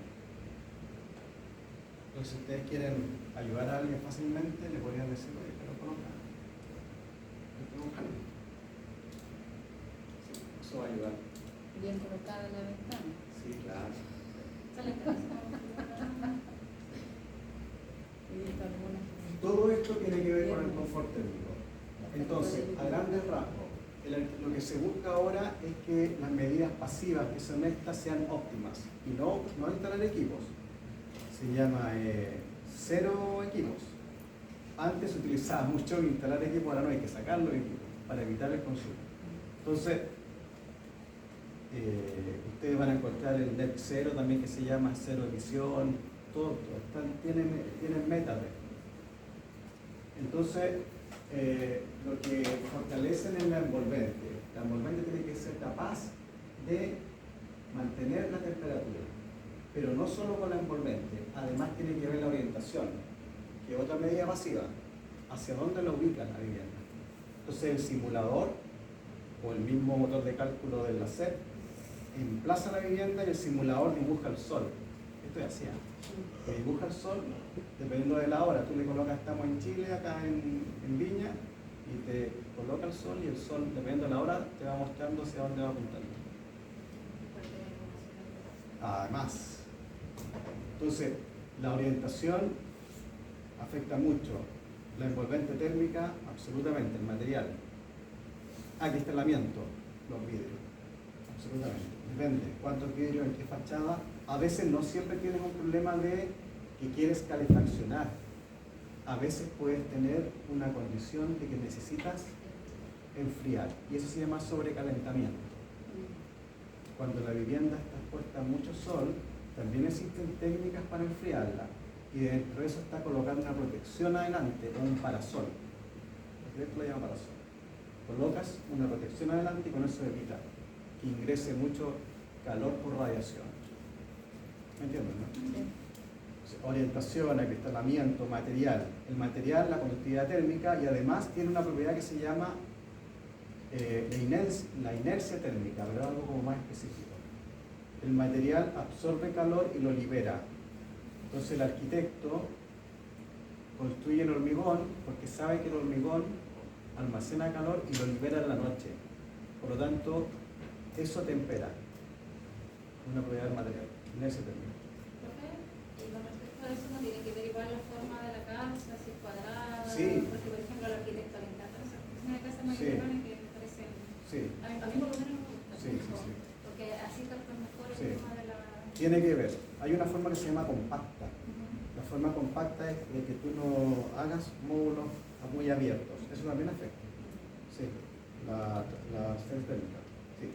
Entonces, si ustedes quieren ayudar a alguien fácilmente, le podrían decir, oye, pero coloca el termopanel. Sí, eso va a ayudar.
Bien colocada en la ventana.
Sí, claro. Todo esto tiene que ver con el confort térmico. Entonces, a grandes rasgos, lo que se busca ahora es que las medidas pasivas que son estas sean óptimas y no instalar equipos. Se llama cero equipos. Antes se utilizaba mucho instalar equipos, ahora no hay que sacar los equipos para evitar el consumo. Entonces, ustedes van a encontrar el net cero también, que se llama cero emisión, todo tienen metas. Entonces, lo que fortalecen es la envolvente. La envolvente tiene que ser capaz de mantener la temperatura, pero no solo con la envolvente, además tiene que ver la orientación, que es otra medida pasiva, hacia dónde la ubica la vivienda. Entonces el simulador o el mismo motor de cálculo del láser emplaza la vivienda y el simulador dibuja el sol. Esto es así, que dibuja el sol dependiendo de la hora. Tú le colocas, estamos en Chile, acá en Viña, y te coloca el sol, y el sol, dependiendo de la hora, te va mostrando hacia dónde va apuntando. Además, entonces, la orientación afecta mucho. La envolvente térmica, absolutamente, el material. Acristalamiento, los vidrios, absolutamente. Depende cuántos vidrios en qué fachada, A veces no siempre tienes un problema de que quieres calefaccionar. A veces puedes tener una condición de que necesitas enfriar. Y eso se llama sobrecalentamiento. Cuando la vivienda está expuesta a mucho sol, también existen técnicas para enfriarla. Y dentro de eso está colocando una protección adelante o un parasol. Esto lo llama parasol. Colocas una protección adelante y con eso evita que ingrese mucho calor por radiación. ¿Me entiendes, no? Orientación, acristalamiento, material. El material, la conductividad térmica, y además tiene una propiedad que se llama la inercia térmica, pero algo como más específico. El material absorbe calor y lo libera. Entonces el arquitecto construye el hormigón porque sabe que el hormigón almacena calor y lo libera en la noche. Por lo tanto, eso tempera. Una propiedad del material, inercia térmica.
Y con respecto a eso, no tiene que ver igual la forma de la casa, si es cuadrada,
Sí.
porque por ejemplo al arquitecto le encanta esas cosas de casa
Sí.
mediterráneas que me parecen,
Sí,
a mí por lo menos me gusta,
sí, sí, sí.
porque así captan mejor el
Sí.
tema de la...
Tiene que ver. Hay una forma que se llama compacta. La forma compacta es de que tú no hagas módulos muy abiertos. Eso también afecta. Sí, la asistencia térmica. Sí.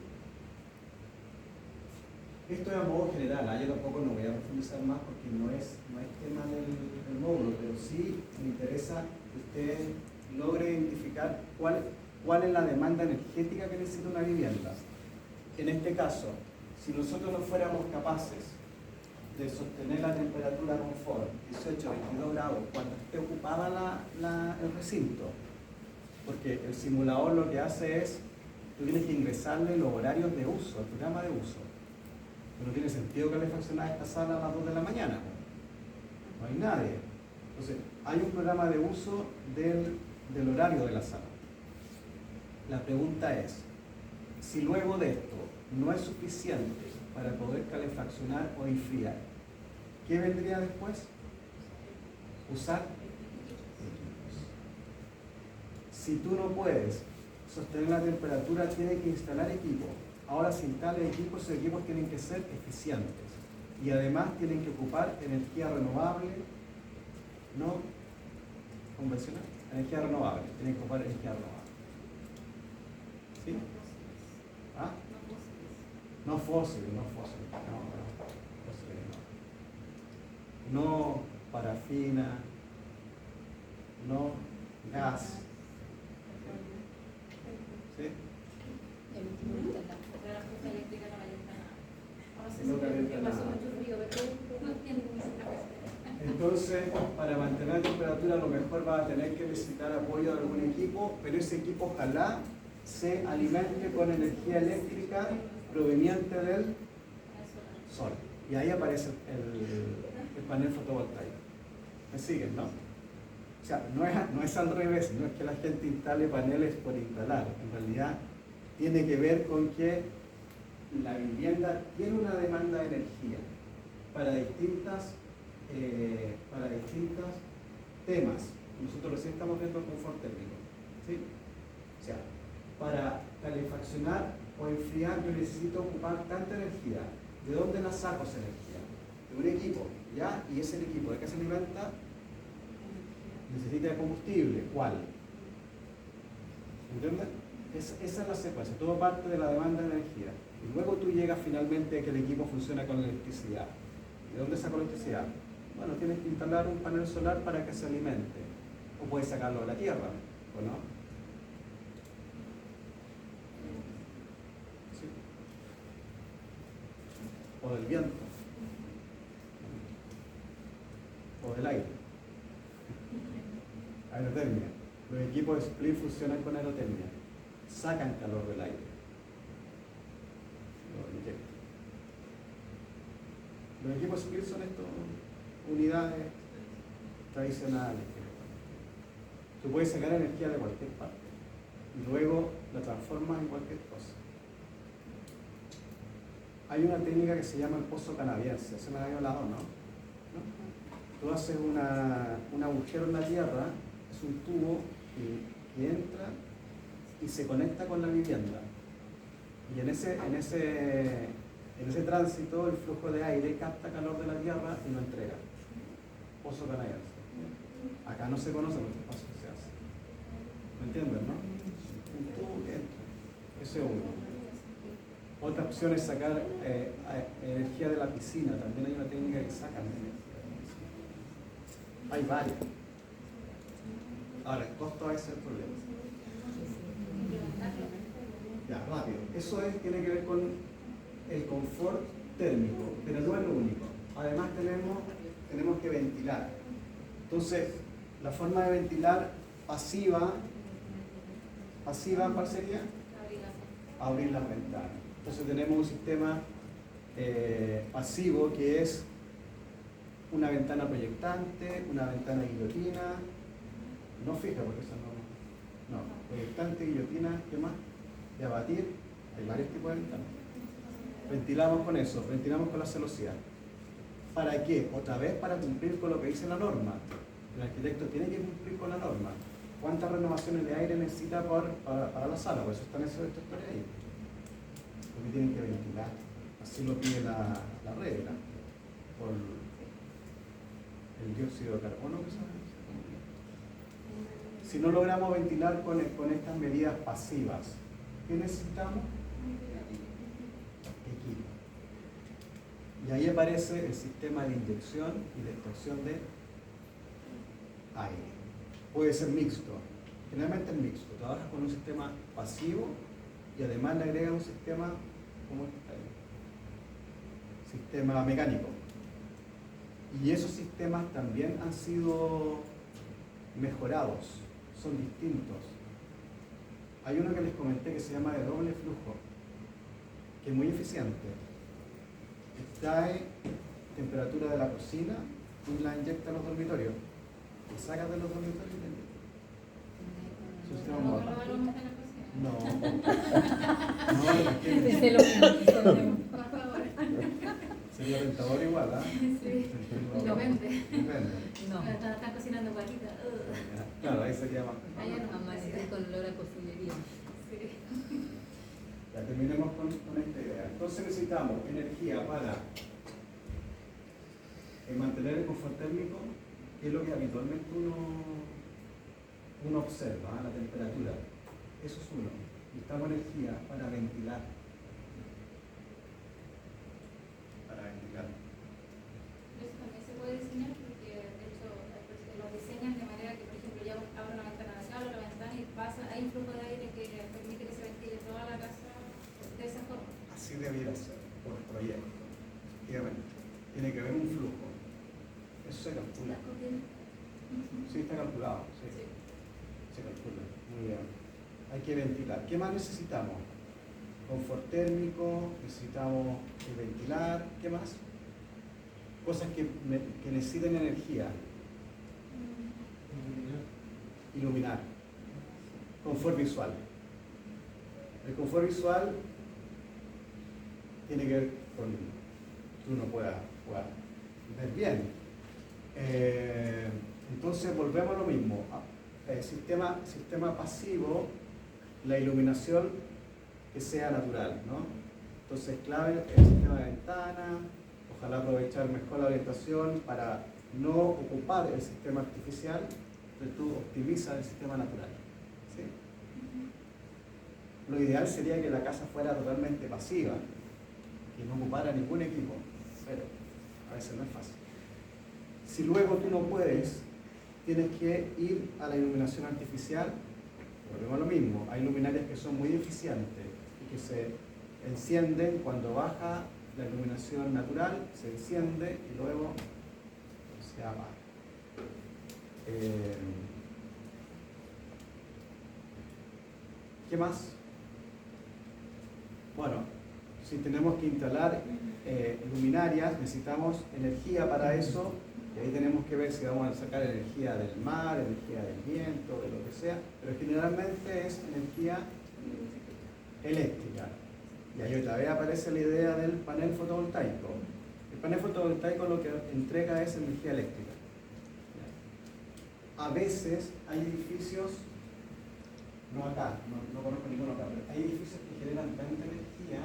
Esto es a modo general, yo tampoco no voy a profundizar más porque no es tema del módulo, pero sí me interesa que usted logre identificar cuál es la demanda energética que necesita una vivienda. En este caso, si nosotros no fuéramos capaces de sostener la temperatura confort, 18, 22 grados, cuando esté ocupada el recinto, porque el simulador lo que hace es, tú tienes que ingresarle los horarios de uso, el programa de uso. Pero no tiene sentido calefaccionar esta sala a las 2 de la mañana. No hay nadie. Entonces, hay un programa de uso del horario de la sala. La pregunta es, si luego de esto no es suficiente para poder calefaccionar o enfriar, ¿qué vendría después? Usar equipos. Si tú no puedes sostener la temperatura, tienes que instalar equipos. Ahora se instalan equipos, esos equipos tienen que ser eficientes y además tienen que ocupar energía renovable, no convencional, energía renovable, tienen que ocupar energía renovable. ¿Sí? ¿Ah? No fósiles, no parafina, no gas. ¿Sí?
La fuerza eléctrica no calienta nada. No sé
No
si
calienta
me pasó
nada.
mucho ruido, pero no entiendo cómo se trabaja.
Entonces, para mantener la temperatura, lo mejor va a tener que necesitar apoyo de algún equipo, pero ese equipo ojalá se alimente con energía eléctrica proveniente del sol. Y ahí aparece el panel fotovoltaico. ¿Me siguen, no? O sea, no es al revés, no es que la gente instale paneles por instalar. En realidad, tiene que ver con que la vivienda tiene una demanda de energía para distintos temas. Nosotros recién estamos viendo el confort térmico. ¿Sí? O sea, para calefaccionar o enfriar yo necesito ocupar tanta energía. ¿De dónde la saco esa energía? De un equipo, ¿ya? Y ese equipo, ¿de qué se alimenta? Necesita de combustible. ¿Cuál? ¿Entiendes? Esa es la secuencia, todo parte de la demanda de energía. Y luego tú llegas finalmente a que el equipo funciona con electricidad. ¿De dónde saco electricidad? Bueno, tienes que instalar un panel solar para que se alimente. O puedes sacarlo de la tierra, ¿o no? Sí. O del viento. O del aire. Aerotermia. Los equipos de split funcionan con aerotermia. Sacan calor del aire. Lo inyectan. Los equipos split son estas unidades tradicionales. Tú puedes sacar energía de cualquier parte y luego la transformas en cualquier cosa. Hay una técnica que se llama el pozo canadiense, se me había hablado, ¿no? Tú haces un agujero en la tierra, es un tubo que entra y se conecta con la vivienda. Y en ese En ese tránsito, el flujo de aire capta calor de la Tierra y lo entrega. Pozo canadiense. Acá no se conoce porque paso se hace. ¿Me entienden, no? Un tubo que entra. Eso es uno. Otra opción es sacar energía de la piscina. También hay una técnica que saca energía de la piscina. Hay varias. Ahora, el costo es el problema. Ya, rápido. Eso tiene que ver con el confort térmico, pero no es lo único. Además tenemos que ventilar. Entonces, la forma de ventilar pasiva, ¿cuál sería? Abrir las ventanas. Entonces tenemos un sistema pasivo que es una ventana proyectante, una ventana guillotina, no fija porque esa no, proyectante, guillotina, ¿qué más? De abatir, hay varios tipos de ventanas. Ventilamos con eso, ventilamos con la celosía. ¿Para qué? Otra vez para cumplir con lo que dice la norma. El arquitecto tiene que cumplir con la norma. ¿Cuántas renovaciones de aire necesita para la sala? Por eso están esos detectores ahí. Porque tienen que ventilar. Así lo pide la regla. Por el dióxido de carbono que se llama. Si no logramos ventilar con estas medidas pasivas, ¿qué necesitamos? Equipo. Y ahí aparece el sistema de inyección y de extracción de aire. Puede ser mixto, generalmente es mixto. Trabaja con un sistema pasivo y además le agrega un sistema, ¿cómo está ahí? Sistema mecánico. Y esos sistemas también han sido mejorados, son distintos. Hay uno que les comenté que se llama de doble flujo, que es muy eficiente. Extrae temperatura de la cocina y la inyecta a los dormitorios. La sacas de los dormitorios y la inyectas. Es un sistema moderno. No,
Por favor.
sería tentador igual, ¿ah?
Sí. Lo vende.
No.
Están cocinando guatita.
Claro, ahí sería más.
Ayer no
Amanecer con olor a cocinería.
Sí.
Ya terminemos con esta idea. Entonces necesitamos energía para mantener el confort térmico, que es lo que habitualmente uno observa, la temperatura. Eso es uno. Necesitamos energía para ventilar.
Eso también se puede diseñar porque, de hecho, los diseñan de manera que, por ejemplo, ya abro una ventana de acá, abro la ventana y pasa, hay un flujo de aire que permite que se ventile toda la casa de esa forma.
Así debiera ser, por proyecto. Efectivamente. Tiene que haber un flujo. Eso se calcula. Sí, está calculado. Sí. Se calcula. Muy bien. Hay que ventilar. ¿Qué más necesitamos? Confort térmico, necesitamos ventilar. ¿Qué más? Cosas que necesiten energía. Iluminar. Confort visual. El confort visual tiene que ver con que uno pueda ver bien. Entonces volvemos a lo mismo. Sistema pasivo, la iluminación que sea natural, ¿no? Entonces clave el sistema de ventana, ojalá aprovechar mejor la orientación para no ocupar el sistema artificial, entonces tú optimizas el sistema natural. ¿Sí? Lo ideal sería que la casa fuera totalmente pasiva, que no ocupara ningún equipo, pero a veces no es fácil. Si luego tú no puedes, tienes que ir a la iluminación artificial, volvemos a lo mismo, hay luminarias que son muy eficientes y que se encienden cuando baja la iluminación natural, se enciende y luego se apaga. ¿Qué más? Bueno, si tenemos que instalar luminarias, necesitamos energía para eso, y ahí tenemos que ver si vamos a sacar energía del mar, energía del viento, de lo que sea, pero generalmente es energía eléctrica. Y ahí otra vez aparece la idea del panel fotovoltaico. El panel fotovoltaico lo que entrega es energía eléctrica. A veces hay edificios, no acá, no conozco ninguno acá, pero hay edificios que generan tanta energía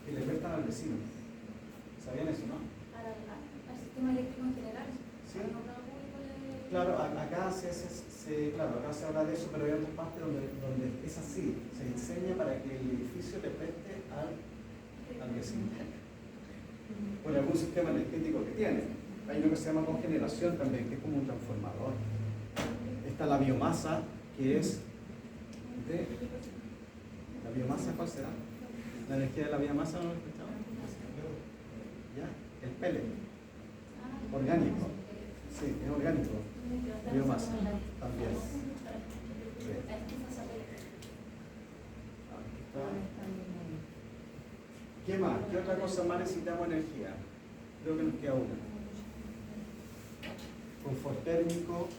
que le prestan al vecino. ¿Sabían eso, no?
Al sistema eléctrico en general.
Sí.
Al mercado público
Claro, acá se habla de eso, pero hay otras partes donde es así. Se diseña para que el edificio le preste al vecino. Por algún sistema energético que tiene. Hay uno que se llama cogeneración también, que es como un transformador. Está la biomasa, que es de... ¿La biomasa cuál será? ¿La energía de la biomasa no lo he escuchado? ¿Ya? El pellet. Orgánico. Sí, es orgánico. Biomasa también. Sí. Aquí está. ¿Qué más? ¿Qué otra cosa más necesitamos energía? Creo que nos queda una. Confort térmico,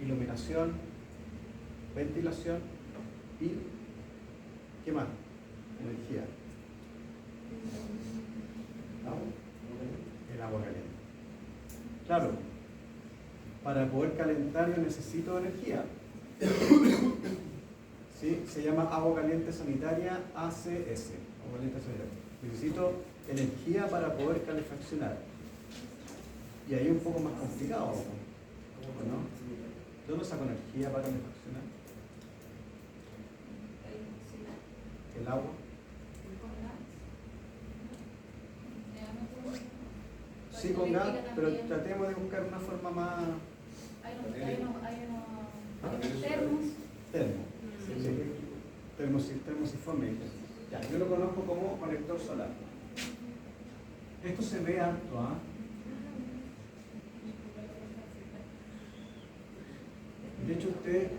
iluminación, ventilación y ¿qué más? Energía. ¿Agua? El agua caliente. Claro, para poder calentar yo necesito energía. ¿Sí? Se llama agua caliente sanitaria ACS. Agua caliente sanitaria. Necesito energía para poder calefaccionar. Y ahí es un poco más complicado, ¿no? ¿Dónde saco energía para calefaccionar? El agua. Sí, con gas, pero tratemos de buscar una forma más...
Hay unos termos.
Termo. Sí. Termosifón. Ya, yo lo conozco como conector solar. Esto se ve harto, ¿ah? De hecho, ustedes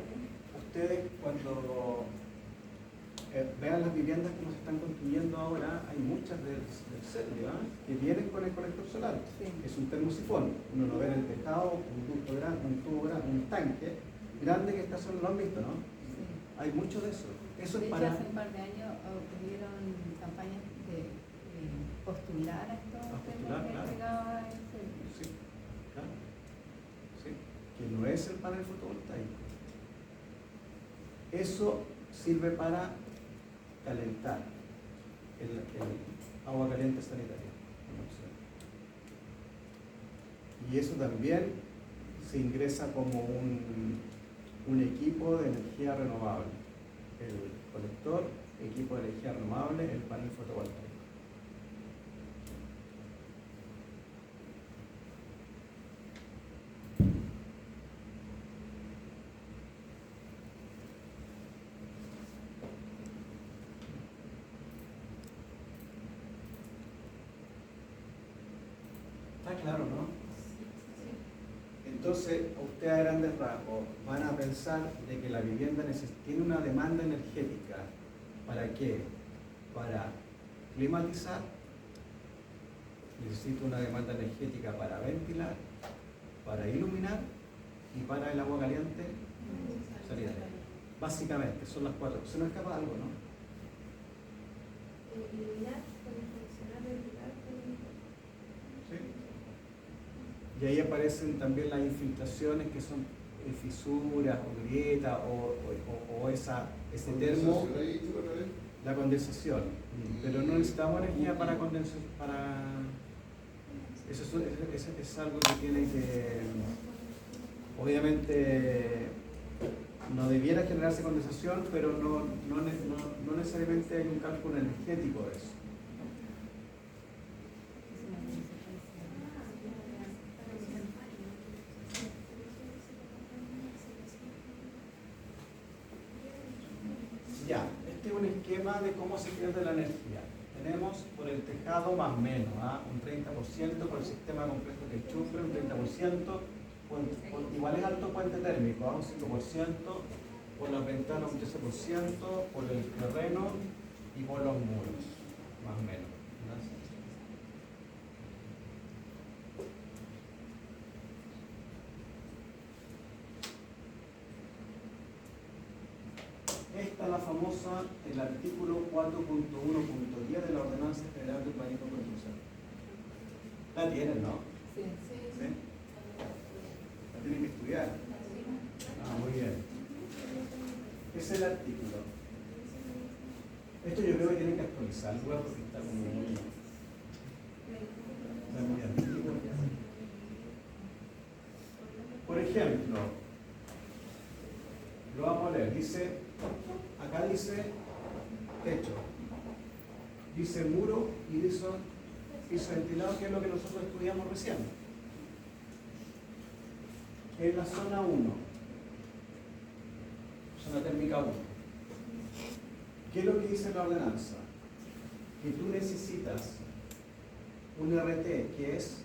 cuando vean las viviendas como se están construyendo ahora, hay muchas del CERLI, que vienen con el conector solar.
Sí.
Es un termosifón. Uno lo ve en el tejado, un tubo grande, un tanque grande que está solo, lo han visto, ¿no?
Sí.
Hay mucho de eso. Eso
De
es
hecho,
para...
hace un par de años hubieron campañas de postular a estos
postular,
temas
claro.
entregados a ese.
Sí, claro. Sí. Que no es el panel fotovoltaico. Eso sirve para calentar el agua caliente sanitaria. Y eso también se ingresa como un equipo de energía renovable. El colector, equipo de energía renovable, el panel fotovoltaico. Está claro, ¿no? Entonces, ustedes a grandes rasgos van a pensar de que la vivienda tiene una demanda energética. ¿Para qué? Para climatizar, necesito una demanda energética para ventilar, para iluminar y para el agua caliente sanitaria. Básicamente, son las cuatro. Se nos escapa algo, ¿no?
Iluminar, calefaccionar, ventilar,
¿Sí? Y ahí aparecen también las infiltraciones que son fisuras o grietas o ese termo, la condensación. Pero no necesitamos energía para condensar, eso es algo que tiene que, obviamente, no debiera generarse condensación, pero no necesariamente hay un cálculo energético de eso. Ya, este es un esquema de cómo se pierde la energía. Tenemos por el tejado más o menos, un 30% por el sistema complejo de enchufe, un 30%, igual es alto puente térmico, un 5%, por las ventanas un 13%, por el terreno y por los muros, más o menos. Esta es la famosa, el artículo 4.1.10 de la Ordenanza General del Urbanismo y Construcción. La tienen, ¿no?
Sí.
¿Sí? La tienen que estudiar. Muy bien. Ese es el artículo. Esto yo creo que tienen que actualizarlo porque está como muy... Por ejemplo, lo vamos a leer. Dice, acá dice techo, dice muro y dice piso ventilado, que es lo que nosotros estudiamos recién. En la zona 1, zona térmica 1. ¿Qué es lo que dice la ordenanza? Que tú necesitas un RT que es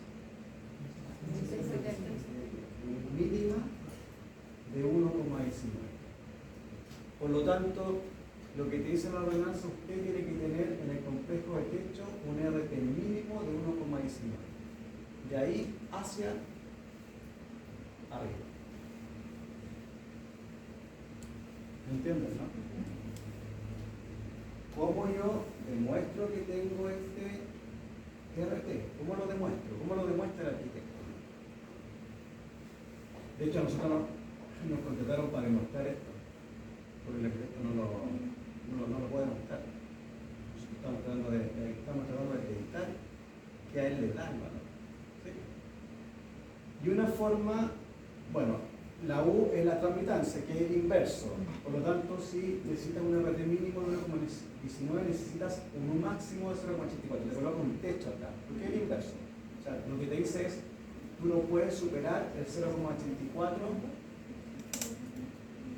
mínima de 1,19. Por lo tanto, lo que te dice la ordenanza, usted tiene que tener en el complejo de techo un RT mínimo de 1,19. De ahí hacia arriba. ¿Me entiendes, no? ¿Cómo yo demuestro que tengo este RT? ¿Cómo lo demuestro? ¿Cómo lo demuestra el arquitecto? De hecho, a nosotros nos contrataron para demostrar esto, porque el arquitecto no lo puede demostrar. Nosotros estamos tratando de acreditar que a él le da el valor. ¿Sí? Y una forma, bueno, la U es la transmitancia, que es el inverso. Por lo tanto, si necesitas un RT mínimo de 1,19, necesitas un máximo de 0,84. Te coloco un techo acá, porque es el inverso. O sea, lo que te dice es, tú no puedes superar el 0,84,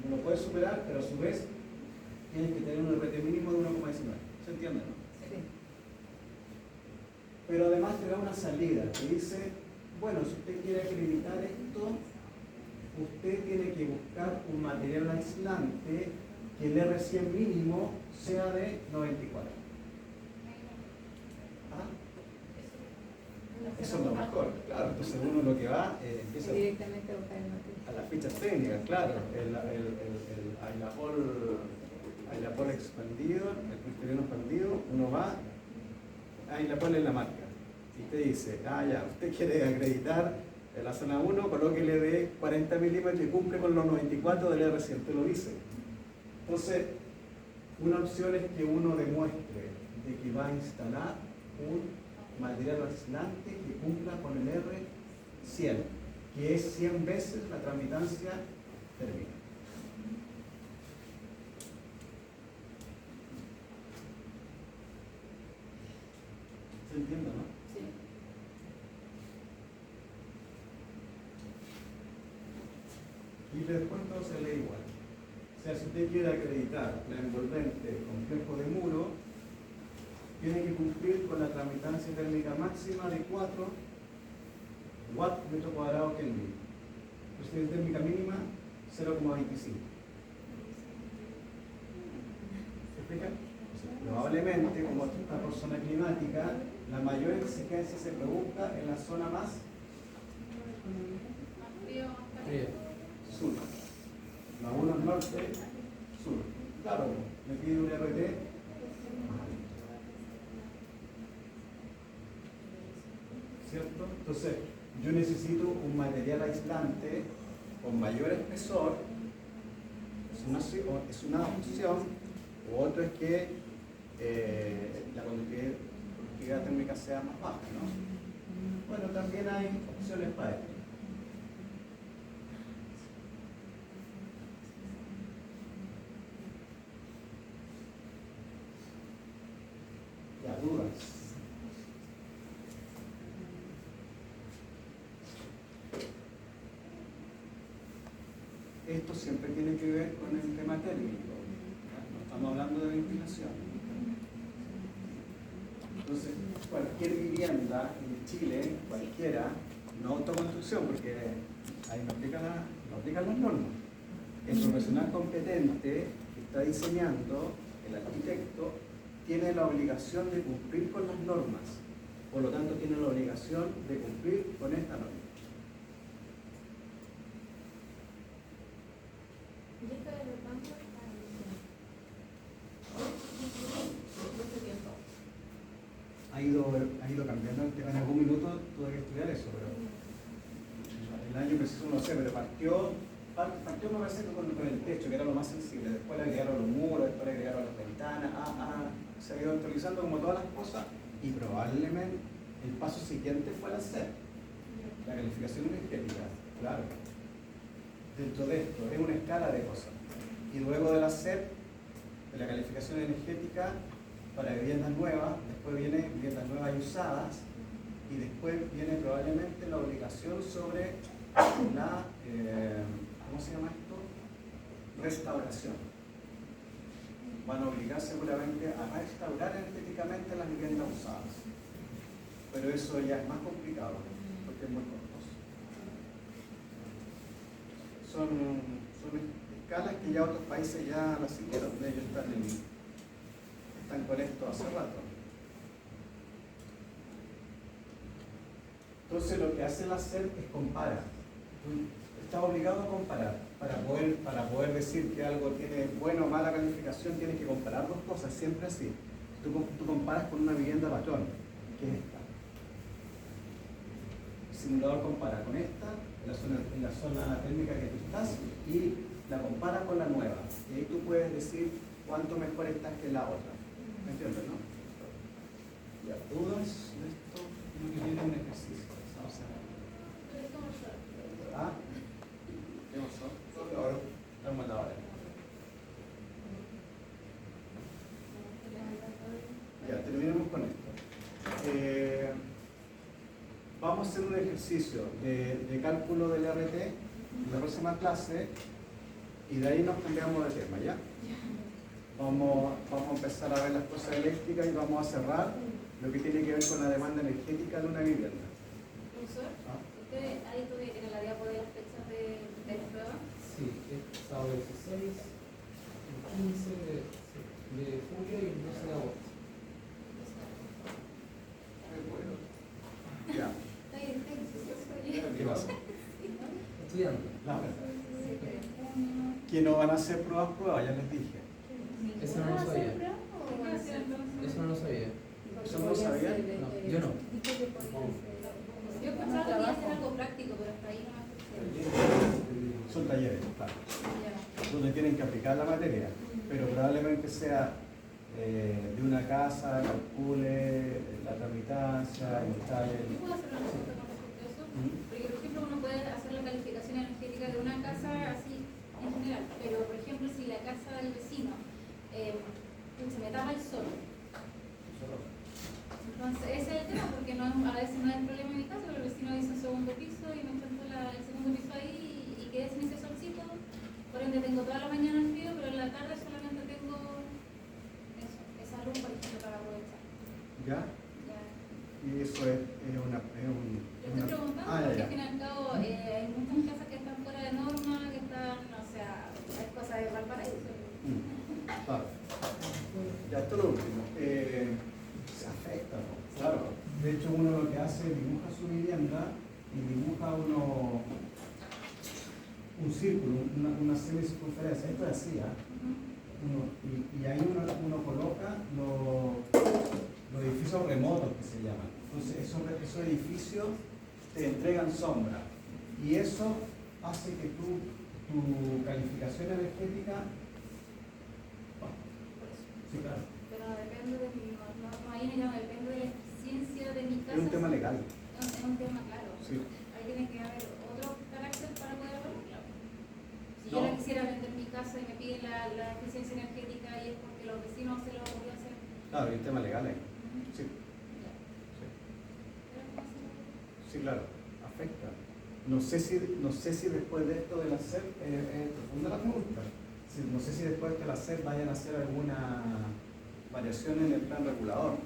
no lo puedes superar, pero a su vez tienes que tener un RT mínimo de 1,19. ¿Se entiende, no?
Sí.
Pero además te da una salida, te dice, bueno, si usted quiere acreditar esto, usted tiene que buscar un material aislante que el R100 mínimo sea de 94. ¿Ah? Eso es lo mejor, claro. Entonces uno lo que va empieza
Directamente a buscar el material.
a las fichas técnicas, claro. El Ailapol expandido, el cristiano expandido, uno va, Ailapol es la marca. Y te dice, ya, usted quiere acreditar en la zona 1, colóquele de 40 milímetros y cumple con los 94 del R100, te lo dice. Entonces, una opción es que uno demuestre de que va a instalar un material aislante que cumpla con el R100, que es 100 veces la transmitancia térmica. ¿Se entiende, no?
Sí.
Y después entonces lee igual. O sea, si usted quiere acreditar la envolvente complejo de muro, tiene que cumplir con la tramitancia térmica máxima de 4 watts metro cuadrado Kelvin. Presión térmica mínima 0,25. ¿Se explica? Probablemente, como está por zona climática, la mayor exigencia se produzca en la zona más sur. La 1 es norte, sur. Claro, me pide un RT. ¿Cierto? Entonces, yo necesito un material aislante con mayor espesor, es una opción, o otro es que la conductividad térmica sea más baja, ¿no? Bueno, también hay opciones para esto. Ya, dudas. Esto siempre tiene que ver con el tema térmico. No estamos hablando de ventilación. Entonces, cualquier vivienda en Chile, cualquiera, no autoconstrucción, porque ahí no aplican las normas. El profesional competente que está diseñando, el arquitecto, tiene la obligación de cumplir con las normas. Por lo tanto, tiene la obligación de cumplir con esta norma.
¿Y esto de los bancos está
Ha ido cambiando el tema. En algún minuto tuve que estudiar eso, pero el año preciso no sé, pero partió me parece que con el techo, que era lo más sensible. Después le agregaron los muros, después le agregaron las ventanas, se ha ido actualizando como todas las cosas, y probablemente el paso siguiente fue la C, la calificación energética, claro. dentro de esto, es una escala de cosas. Y luego de la SEP, de la calificación energética para viviendas nuevas, después viene viviendas nuevas y usadas, y después viene probablemente la obligación sobre la, ¿cómo se llama esto? Restauración. Van a obligar seguramente a restaurar energéticamente las viviendas usadas. Pero eso ya es más complicado, porque es muy costoso. Son escalas que ya otros países ya las siguieron, ellos están con esto hace rato. Entonces lo que hace la SERP es compara. Estás obligado a comparar. Para poder decir que algo tiene buena o mala calificación, tienes que comparar dos cosas, siempre así. Tú comparas con una vivienda patrón, que es esta. El simulador compara con esta, en la zona térmica que tú estás, y la compara con la nueva. Y ahí tú puedes decir cuánto mejor estás que la otra. ¿Me entiendes, no? Ya, dudas de esto, creo que tiene un ejercicio. Vamos a ver. ¿Ah? ¿Qué pasó? Ahora, estamos en la hora. Ya, terminemos con esto. Vamos a hacer un ejercicio de cálculo del RT en la próxima clase y de ahí nos cambiamos de tema, ¿ya? Vamos a empezar a ver las cosas eléctricas y vamos a cerrar lo que tiene que ver con la demanda energética de una vivienda.
Profesor, ¿usted ahí tiene la diapo de las fechas de la prueba?
Sí, es sábado 16, el 15 de julio y el 12 de agosto.
Ya. ¿Qué pasa?
Estudiando.
Que no van a hacer pruebas, ya les dije.
Eso no lo sabía. Eso no lo sabía.
¿Eso no lo sabían?
No, yo no.
Yo pensaba que iba a hacer algo práctico, pero hasta ahí no.
Son talleres, claro,
Ya.
donde tienen que aplicar la materia, pero probablemente sea de una casa, calcule la tramitancia, instale.
¿Yo puedo hacer una pregunta con respecto a eso? Porque, por ejemplo, uno puede hacer la calificación energética de una casa así en general, pero, por ejemplo, si la casa del vecino se me tapa el sol, entonces ese es el tema, porque no, a veces no es el problema en mi casa, pero el vecino dice un segundo piso y me enfrento el segundo piso ahí y quedé sin ese solcito, por ende tengo toda la mañana el frío, pero en la tarde solamente tengo esa luz, por ejemplo, para aprovechar.
¿Ya?
Ya.
Y eso es una...
Yo estoy preguntando porque al fin y al cabo hay muchas casas que están fuera de norma, que están, o sea, hay cosas de Valparaíso.
Claro. Ya, esto es lo último. Se afecta, ¿no? Claro. De hecho, uno lo que hace es dibuja su vivienda y dibuja un círculo, una semicircunferencia. Esto es así, ¿eh? Y ahí uno coloca los edificios remotos que se llaman. Entonces, esos edificios te entregan sombra. Y eso hace que tu calificación energética... Sí, claro.
Pero depende de mi, depende de la eficiencia de mi casa.
Es un tema legal.
Es un tema claro.
Sí.
Ahí tiene que haber otro carácter para poder evaluarlo. Si
No.
yo la quisiera vender mi casa y me piden la eficiencia energética y es porque los vecinos se lo volvió a hacer.
Claro, hay un tema legal ahí. Sí. Sí, claro, afecta. No sé si después de esto de la SEP, profunda la pregunta. No sé si después de la SEP vayan a hacer alguna variación en el plan regulador,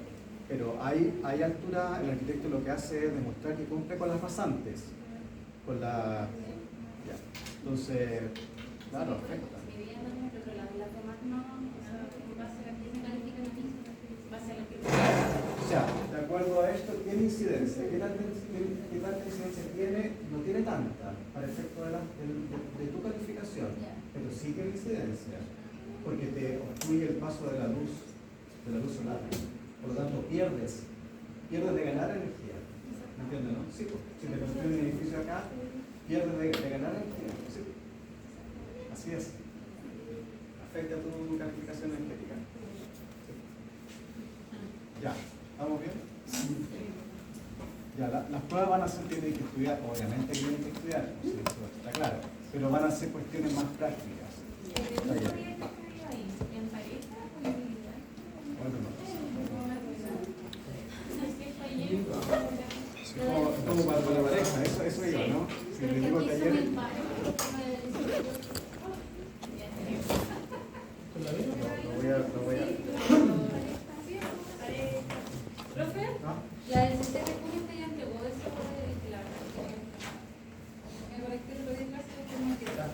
pero hay altura, el arquitecto lo que hace es demostrar que cumple con las pasantes, con la... Ya. Entonces, claro, afecta.
Mi vivienda, por ejemplo, pero las demás no, o sea, en base a que se califican a mí, en base a la que...
O sea, de acuerdo a esto, tiene incidencia. ¿Qué tanta incidencia tiene? No tiene tanta, para efecto de tu calificación, pero sí tiene incidencia, porque te obstruye el paso de la luz solar. Por lo tanto, pierdes de ganar energía. ¿Me entiendes, no? Sí, pues, si te construyen un edificio acá, pierdes de ganar energía. Sí. Así es. Afecta tu calificación energética. Sí. Ya. ¿Estamos bien? Ya, las pruebas van a ser, tienen que estudiar, obviamente tienen que estudiar, sí, eso está claro, pero van a ser cuestiones más prácticas. Talleres. Bueno, no. Como para la pareja, eso iba, ¿no? Si le digo talleres.
¿Con la misma?
Lo voy a.
Profe,
¿Ah?
la del 7 de junio usted ya entregó eso de claro. Me conecté el otro día en clase con una tía.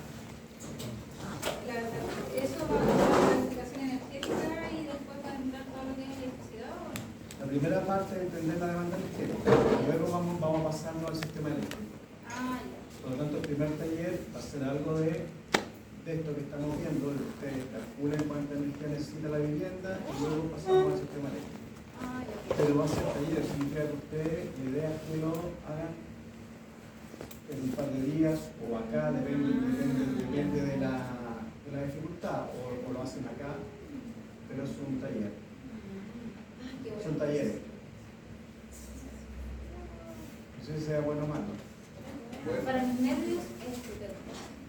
Eso va a la planificación energética y después va a entrar todo lo que es electricidad. ¿O no?
La primera parte es entender la demanda energética. Luego vamos a pasarnos al sistema eléctrico.
Ah, ya.
Por lo tanto, el primer taller va a ser algo de esto que estamos viendo, de ustedes calculen cuánta energía necesita la vivienda y luego pasamos al sistema eléctrico.
Ah, ya.
Pero va a ser taller, significa que ustedes, la idea es que lo hagan en un par de días o acá, depende de la dificultad, o lo hacen acá, pero es un taller.
Qué bueno.
Son talleres. No sé si sea bueno o malo.
Para mis nervios es estupendo.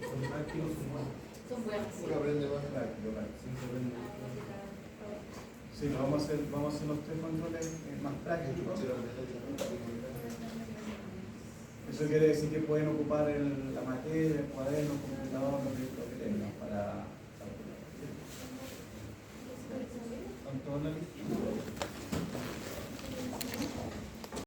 Son prácticos, son buenos.
Son buenos. Sí.
Uno aprende más.
Práctico, práctico.
Sí, se aprende.
Sí, vamos a hacer los 3 controles más prácticos. Eso quiere decir que pueden ocupar la materia, el cuaderno, el computador, lo que tengan para calcular. ¿Están todos en la lista?